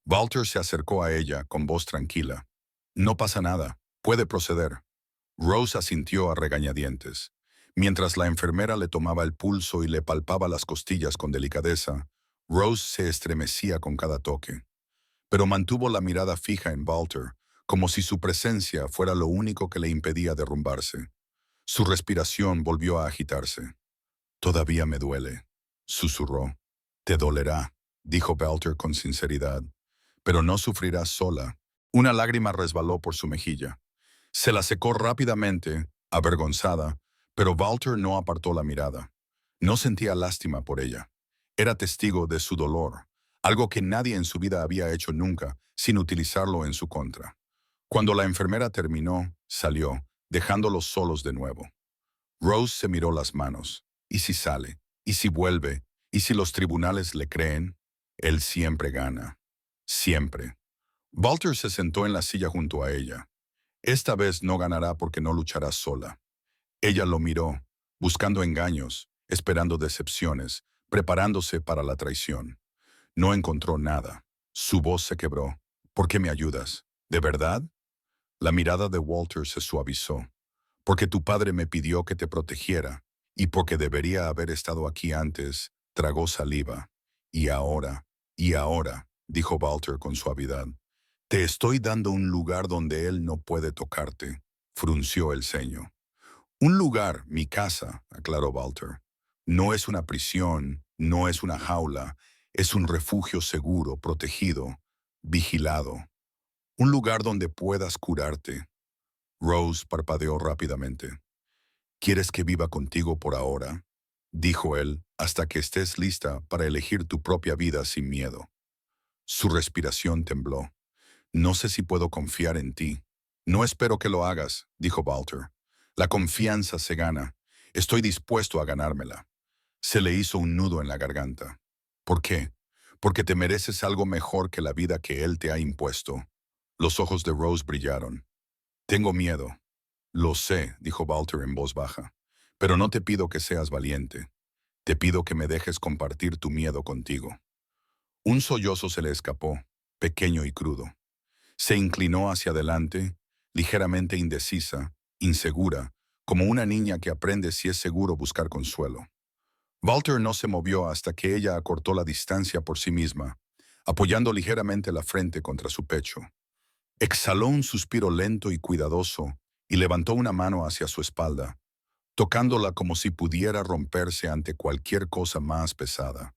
Walter se acercó a ella con voz tranquila. «No pasa nada, puede proceder». Rose asintió a regañadientes. Mientras la enfermera le tomaba el pulso y le palpaba las costillas con delicadeza, Rose se estremecía con cada toque. Pero mantuvo la mirada fija en Walter, como si su presencia fuera lo único que le impedía derrumbarse. Su respiración volvió a agitarse. «Todavía me duele», susurró. «Te dolerá», dijo Walter con sinceridad. «Pero no sufrirás sola». Una lágrima resbaló por su mejilla. Se la secó rápidamente, avergonzada, pero Walter no apartó la mirada. No sentía lástima por ella. Era testigo de su dolor, algo que nadie en su vida había hecho nunca sin utilizarlo en su contra. Cuando la enfermera terminó, salió, dejándolos solos de nuevo. Rose se miró las manos. ¿Y si sale? ¿Y si vuelve? ¿Y si los tribunales le creen? Él siempre gana. Siempre. Walter se sentó en la silla junto a ella. Esta vez no ganará porque no luchará sola. Ella lo miró, buscando engaños, esperando decepciones, preparándose para la traición. No encontró nada. Su voz se quebró. «¿Por qué me ayudas? ¿De verdad?» La mirada de Walter se suavizó. «Porque tu padre me pidió que te protegiera, y porque debería haber estado aquí antes», tragó saliva. Y ahora», dijo Walter con suavidad, «te estoy dando un lugar donde él no puede tocarte», frunció el ceño. «Un lugar, mi casa», aclaró Walter. «No es una prisión, no es una jaula, es un refugio seguro, protegido, vigilado. Un lugar donde puedas curarte». Rose parpadeó rápidamente. «¿Quieres que viva contigo por ahora?», dijo él, «hasta que estés lista para elegir tu propia vida sin miedo». Su respiración tembló. «No sé si puedo confiar en ti». «No espero que lo hagas», dijo Walter. «La confianza se gana. Estoy dispuesto a ganármela». Se le hizo un nudo en la garganta. «¿Por qué?» «Porque te mereces algo mejor que la vida que él te ha impuesto». Los ojos de Rose brillaron. «Tengo miedo». «Lo sé», dijo Walter en voz baja. «Pero no te pido que seas valiente. Te pido que me dejes compartir tu miedo contigo». Un sollozo se le escapó, pequeño y crudo. Se inclinó hacia adelante, ligeramente indecisa, insegura, como una niña que aprende si es seguro buscar consuelo. Walter no se movió hasta que ella acortó la distancia por sí misma, apoyando ligeramente la frente contra su pecho. Exhaló un suspiro lento y cuidadoso y levantó una mano hacia su espalda, tocándola como si pudiera romperse ante cualquier cosa más pesada.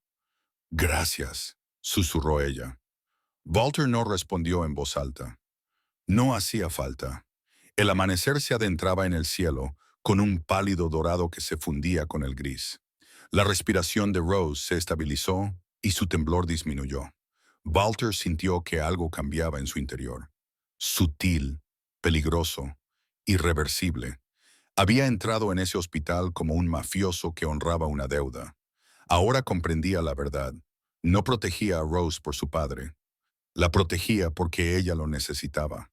«Gracias», susurró ella. Walter no respondió en voz alta. No hacía falta. El amanecer se adentraba en el cielo, con un pálido dorado que se fundía con el gris. La respiración de Rose se estabilizó y su temblor disminuyó. Walter sintió que algo cambiaba en su interior. Sutil, peligroso, irreversible. Había entrado en ese hospital como un mafioso que honraba una deuda. Ahora comprendía la verdad. No protegía a Rose por su padre. La protegía porque ella lo necesitaba.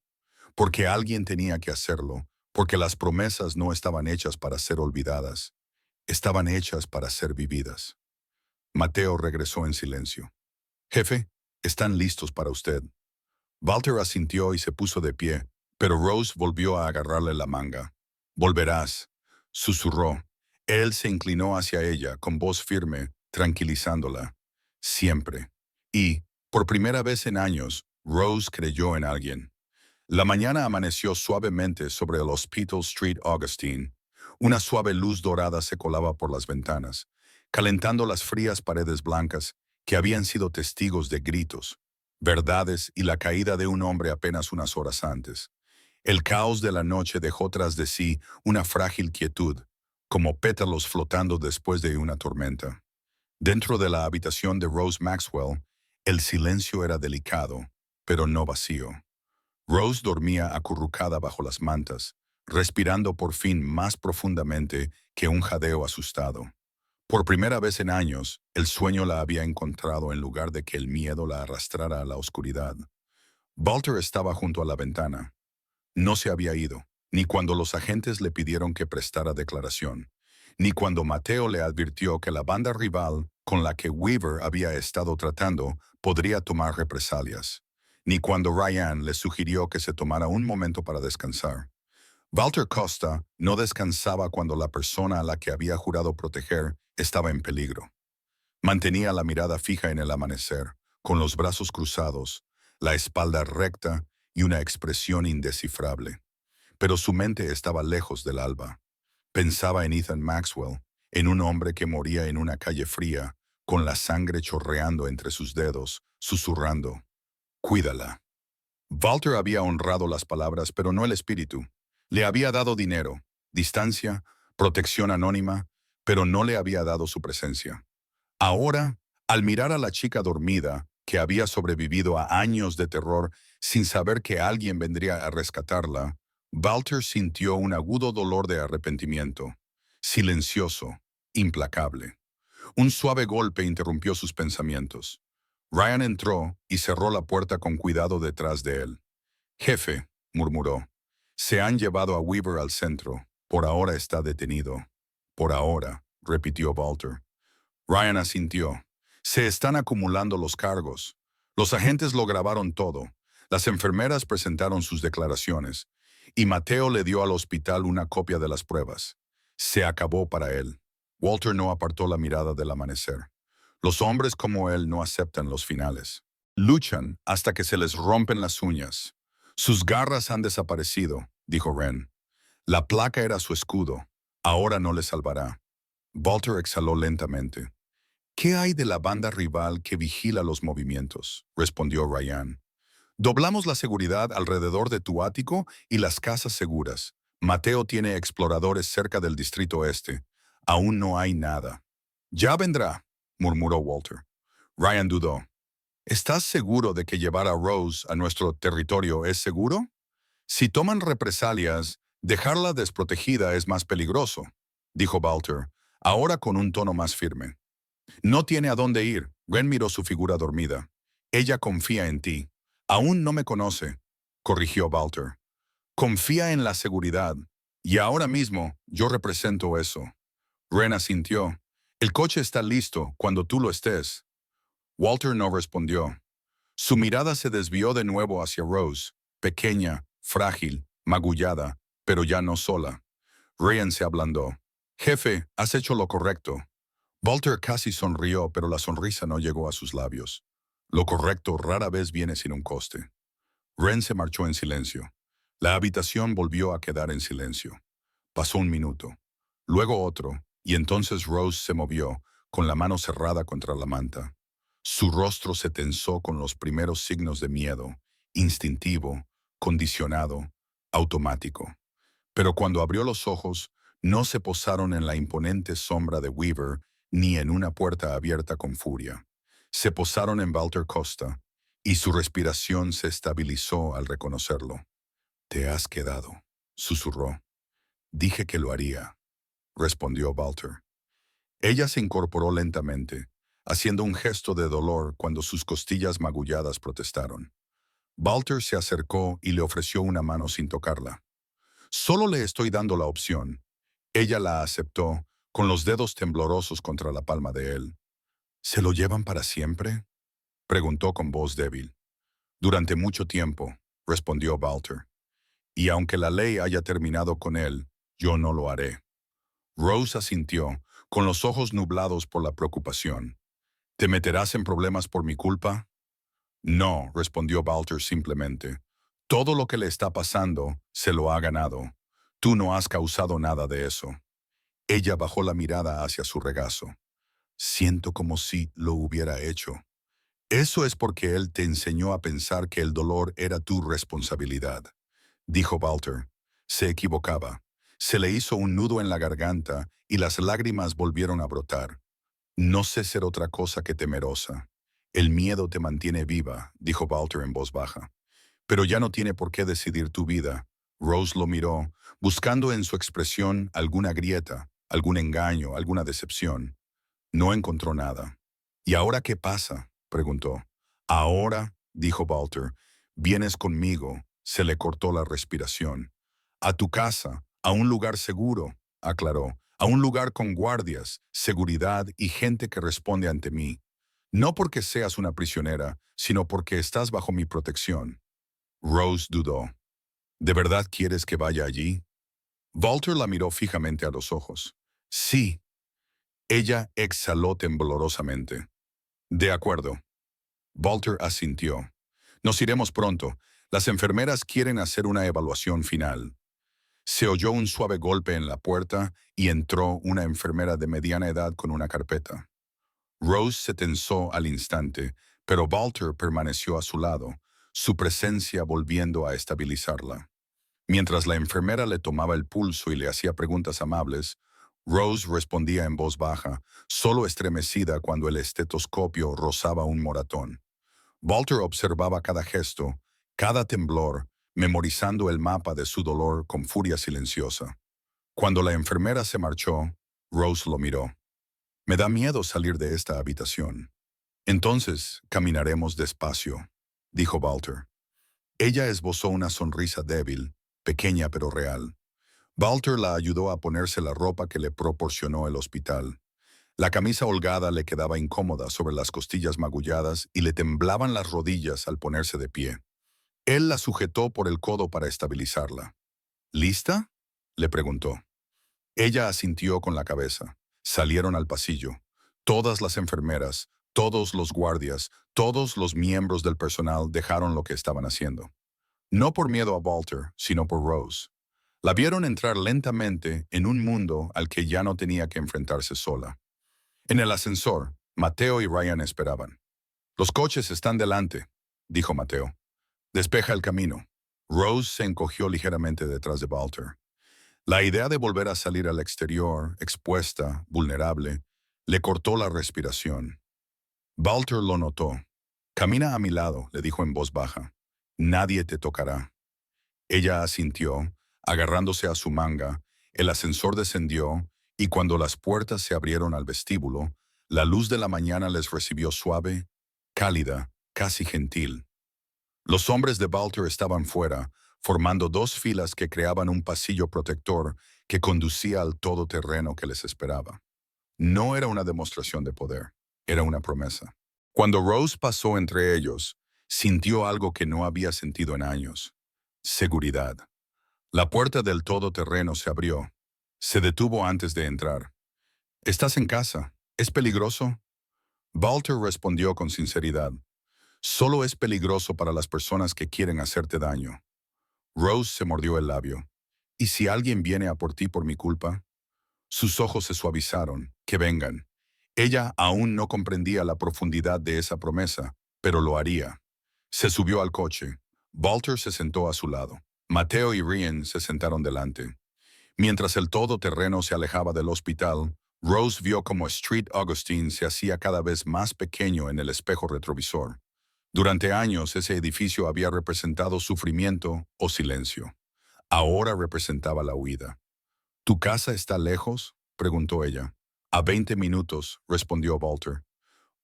Porque alguien tenía que hacerlo. Porque las promesas no estaban hechas para ser olvidadas. Estaban hechas para ser vividas. Mateo regresó en silencio. «Jefe, están listos para usted». Walter asintió y se puso de pie, pero Rose volvió a agarrarle la manga. «Volverás». susurró. Él se inclinó hacia ella con voz firme, tranquilizándola. Siempre. Y, por primera vez en años, Rose creyó en alguien. La mañana amaneció suavemente sobre el Hospital Street Augustine. Una suave luz dorada se colaba por las ventanas, calentando las frías paredes blancas que habían sido testigos de gritos, verdades y la caída de un hombre apenas unas horas antes. El caos de la noche dejó tras de sí una frágil quietud, como pétalos flotando después de una tormenta. Dentro de la habitación de Rose Maxwell, el silencio era delicado, pero no vacío. Rose dormía acurrucada bajo las mantas, respirando por fin más profundamente que un jadeo asustado. Por primera vez en años, el sueño la había encontrado en lugar de que el miedo la arrastrara a la oscuridad. Walter estaba junto a la ventana. No se había ido, ni cuando los agentes le pidieron que prestara declaración, ni cuando Mateo le advirtió que la banda rival con la que Weaver había estado tratando podría tomar represalias, ni cuando Ryan le sugirió que se tomara un momento para descansar. Walter Costa no descansaba cuando la persona a la que había jurado proteger estaba en peligro. Mantenía la mirada fija en el amanecer, con los brazos cruzados, la espalda recta y una expresión indescifrable. Pero su mente estaba lejos del alba. Pensaba en Ethan Maxwell, en un hombre que moría en una calle fría, con la sangre chorreando entre sus dedos, susurrando, «Cuídala». Walter había honrado las palabras, pero no el espíritu. Le había dado dinero, distancia, protección anónima, pero no le había dado su presencia. Ahora, al mirar a la chica dormida, que había sobrevivido a años de terror sin saber que alguien vendría a rescatarla, Walter sintió un agudo dolor de arrepentimiento, silencioso, implacable. Un suave golpe interrumpió sus pensamientos. Ryan entró y cerró la puerta con cuidado detrás de él. «Jefe», murmuró, «se han llevado a Weaver al centro. Por ahora está detenido». «Por ahora», repitió Walter. Ryan asintió. «Se están acumulando los cargos. Los agentes lo grabaron todo. Las enfermeras presentaron sus declaraciones. Y Mateo le dio al hospital una copia de las pruebas. Se acabó para él». Walter no apartó la mirada del amanecer. Los hombres como él no aceptan los finales. Luchan hasta que se les rompen las uñas. «Sus garras han desaparecido», dijo Wren. «La placa era su escudo. Ahora no le salvará». Walter exhaló lentamente. «¿Qué hay de la banda rival que vigila los movimientos?», respondió Ryan. «Doblamos la seguridad alrededor de tu ático y las casas seguras. Mateo tiene exploradores cerca del distrito este. Aún no hay nada». «Ya vendrá», murmuró Walter. Ryan dudó. «¿Estás seguro de que llevar a Rose a nuestro territorio es seguro? Si toman represalias, dejarla desprotegida es más peligroso», dijo Walter, ahora con un tono más firme. «No tiene a dónde ir», Wren miró su figura dormida. «Ella confía en ti». «Aún no me conoce», corrigió Walter. «Confía en la seguridad. Y ahora mismo yo represento eso». Wren asintió. «El coche está listo cuando tú lo estés». Walter no respondió. Su mirada se desvió de nuevo hacia Rose, pequeña, frágil, magullada, pero ya no sola. Ryan se ablandó. «Jefe, has hecho lo correcto». Walter casi sonrió, pero la sonrisa no llegó a sus labios. Lo correcto rara vez viene sin un coste. Wren se marchó en silencio. La habitación volvió a quedar en silencio. Pasó un minuto, luego otro, y entonces Rose se movió, con la mano cerrada contra la manta. Su rostro se tensó con los primeros signos de miedo, instintivo, condicionado, automático. Pero cuando abrió los ojos, no se posaron en la imponente sombra de Weaver ni en una puerta abierta con furia. Se posaron en Walter Costa, y su respiración se estabilizó al reconocerlo. «Te has quedado», susurró. «Dije que lo haría», respondió Walter. Ella se incorporó lentamente, haciendo un gesto de dolor cuando sus costillas magulladas protestaron. Walter se acercó y le ofreció una mano sin tocarla. «Solo le estoy dando la opción». Ella la aceptó, con los dedos temblorosos contra la palma de él. «¿Se lo llevan para siempre?», preguntó con voz débil. «Durante mucho tiempo», respondió Walter. «Y aunque la ley haya terminado con él, yo no lo haré». Rose asintió, con los ojos nublados por la preocupación. ¿Te meterás en problemas por mi culpa? No, respondió Walter simplemente. Todo lo que le está pasando se lo ha ganado. Tú no has causado nada de eso. Ella bajó la mirada hacia su regazo. Siento como si lo hubiera hecho. Eso es porque él te enseñó a pensar que el dolor era tu responsabilidad, dijo Walter. Se equivocaba. Se le hizo un nudo en la garganta y las lágrimas volvieron a brotar. No sé ser otra cosa que temerosa. El miedo te mantiene viva, dijo Walter en voz baja. Pero ya no tiene por qué decidir tu vida. Rose lo miró, buscando en su expresión alguna grieta, algún engaño, alguna decepción. No encontró nada. ¿Y ahora qué pasa?, preguntó. Ahora, dijo Walter, vienes conmigo. Se le cortó la respiración. A tu casa, a un lugar seguro, aclaró. A un lugar con guardias, seguridad y gente que responde ante mí. No porque seas una prisionera, sino porque estás bajo mi protección. Rose dudó. ¿De verdad quieres que vaya allí? Walter la miró fijamente a los ojos. Sí. Ella exhaló temblorosamente. De acuerdo. Walter asintió. Nos iremos pronto. Las enfermeras quieren hacer una evaluación final. Se oyó un suave golpe en la puerta y entró una enfermera de mediana edad con una carpeta. Rose se tensó al instante, pero Walter permaneció a su lado, su presencia volviendo a estabilizarla. Mientras la enfermera le tomaba el pulso y le hacía preguntas amables, Rose respondía en voz baja, solo estremecida cuando el estetoscopio rozaba un moratón. Walter observaba cada gesto, cada temblor, memorizando el mapa de su dolor con furia silenciosa. Cuando la enfermera se marchó, Rose lo miró. Me da miedo salir de esta habitación. Entonces caminaremos despacio, dijo Walter. Ella esbozó una sonrisa débil, pequeña pero real. Walter la ayudó a ponerse la ropa que le proporcionó el hospital. La camisa holgada le quedaba incómoda sobre las costillas magulladas y le temblaban las rodillas al ponerse de pie. Él la sujetó por el codo para estabilizarla. ¿Lista?, le preguntó. Ella asintió con la cabeza. Salieron al pasillo. Todas las enfermeras, todos los guardias, todos los miembros del personal dejaron lo que estaban haciendo. No por miedo a Walter, sino por Rose. La vieron entrar lentamente en un mundo al que ya no tenía que enfrentarse sola. En el ascensor, Mateo y Ryan esperaban. Los coches están delante, dijo Mateo. Despeja el camino. Rose se encogió ligeramente detrás de Walter. La idea de volver a salir al exterior, expuesta, vulnerable, le cortó la respiración. Walter lo notó. Camina a mi lado, le dijo en voz baja. Nadie te tocará. Ella asintió, agarrándose a su manga. El ascensor descendió, y cuando las puertas se abrieron al vestíbulo, la luz de la mañana les recibió suave, cálida, casi gentil. Los hombres de Walter estaban fuera, formando dos filas que creaban un pasillo protector que conducía al todoterreno que les esperaba. No era una demostración de poder, era una promesa. Cuando Rose pasó entre ellos, sintió algo que no había sentido en años: seguridad. La puerta del todoterreno se abrió. Se detuvo antes de entrar. ¿Estás en casa? ¿Es peligroso? Walter respondió con sinceridad. Solo es peligroso para las personas que quieren hacerte daño. Rose se mordió el labio. ¿Y si alguien viene a por ti por mi culpa? Sus ojos se suavizaron. Que vengan. Ella aún no comprendía la profundidad de esa promesa, pero lo haría. Se subió al coche. Walter se sentó a su lado. Mateo y Ryan se sentaron delante. Mientras el todoterreno se alejaba del hospital, Rose vio cómo Street Augustine se hacía cada vez más pequeño en el espejo retrovisor. Durante años ese edificio había representado sufrimiento o silencio. Ahora representaba la huida. ¿Tu casa está lejos?, preguntó ella. A 20 minutos, respondió Walter.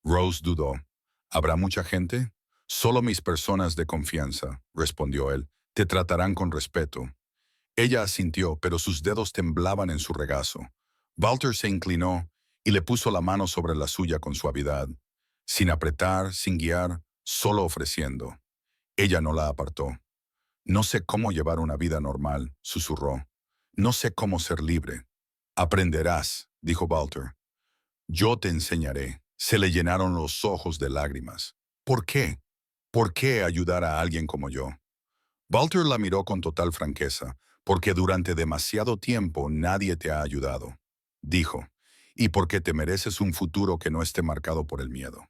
Rose dudó. ¿Habrá mucha gente? Solo mis personas de confianza, respondió él. Te tratarán con respeto. Ella asintió, pero sus dedos temblaban en su regazo. Walter se inclinó y le puso la mano sobre la suya con suavidad, sin apretar, sin guiar, solo ofreciendo. Ella no la apartó. No sé cómo llevar una vida normal, susurró. No sé cómo ser libre. Aprenderás, dijo Walter. Yo te enseñaré. Se le llenaron los ojos de lágrimas. ¿Por qué? ¿Por qué ayudar a alguien como yo? Walter la miró con total franqueza, porque durante demasiado tiempo nadie te ha ayudado. Dijo, y porque te mereces un futuro que no esté marcado por el miedo.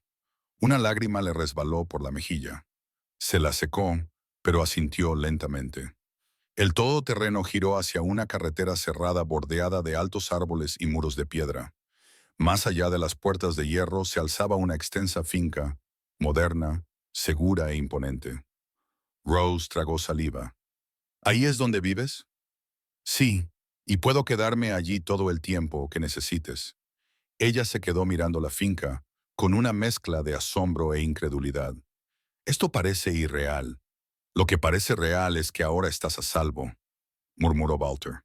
Una lágrima le resbaló por la mejilla. Se la secó, pero asintió lentamente. El todoterreno giró hacia una carretera cerrada bordeada de altos árboles y muros de piedra. Más allá de las puertas de hierro se alzaba una extensa finca, moderna, segura e imponente. Rose tragó saliva. ¿Ahí es donde vives? Sí, y puedo quedarme allí todo el tiempo que necesites. Ella se quedó mirando la finca, con una mezcla de asombro e incredulidad. Esto parece irreal. Lo que parece real es que ahora estás a salvo, murmuró Walter.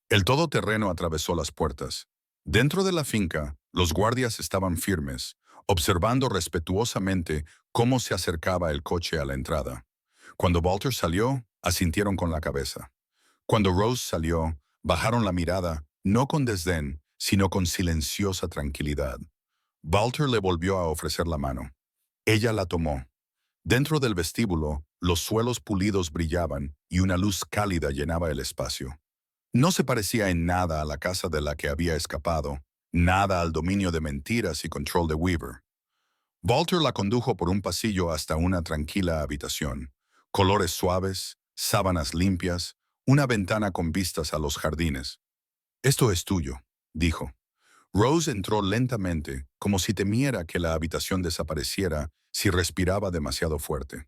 El todoterreno atravesó las puertas. Dentro de la finca, los guardias estaban firmes, observando respetuosamente cómo se acercaba el coche a la entrada. Cuando Walter salió, asintieron con la cabeza. Cuando Rose salió, bajaron la mirada, no con desdén, sino con silenciosa tranquilidad. Walter le volvió a ofrecer la mano. Ella la tomó. Dentro del vestíbulo, los suelos pulidos brillaban y una luz cálida llenaba el espacio. No se parecía en nada a la casa de la que había escapado, nada al dominio de mentiras y control de Weaver. Walter la condujo por un pasillo hasta una tranquila habitación. Colores suaves, sábanas limpias, una ventana con vistas a los jardines. «Esto es tuyo», dijo. Rose entró lentamente, como si temiera que la habitación desapareciera si respiraba demasiado fuerte.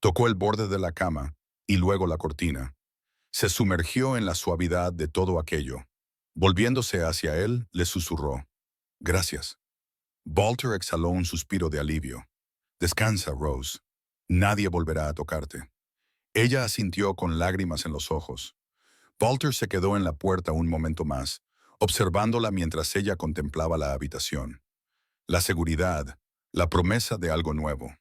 Tocó el borde de la cama y luego la cortina. Se sumergió en la suavidad de todo aquello. Volviéndose hacia él, le susurró. «Gracias». Walter exhaló un suspiro de alivio. «Descansa, Rose. Nadie volverá a tocarte». Ella asintió con lágrimas en los ojos. Walter se quedó en la puerta un momento más, observándola mientras ella contemplaba la habitación. La seguridad, la promesa de algo nuevo.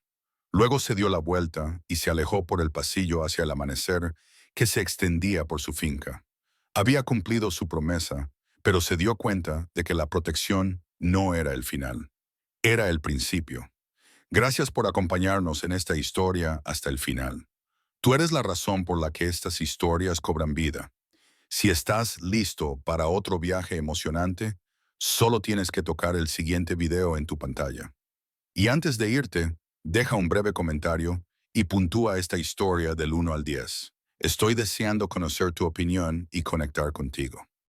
Luego se dio la vuelta y se alejó por el pasillo hacia el amanecer que se extendía por su finca. Había cumplido su promesa, pero se dio cuenta de que la protección no era el final. Era el principio. Gracias por acompañarnos en esta historia hasta el final. Tú eres la razón por la que estas historias cobran vida. Si estás listo para otro viaje emocionante, solo tienes que tocar el siguiente video en tu pantalla. Y antes de irte, deja un breve comentario y puntúa esta historia del 1 al 10. Estoy deseando conocer tu opinión y conectar contigo.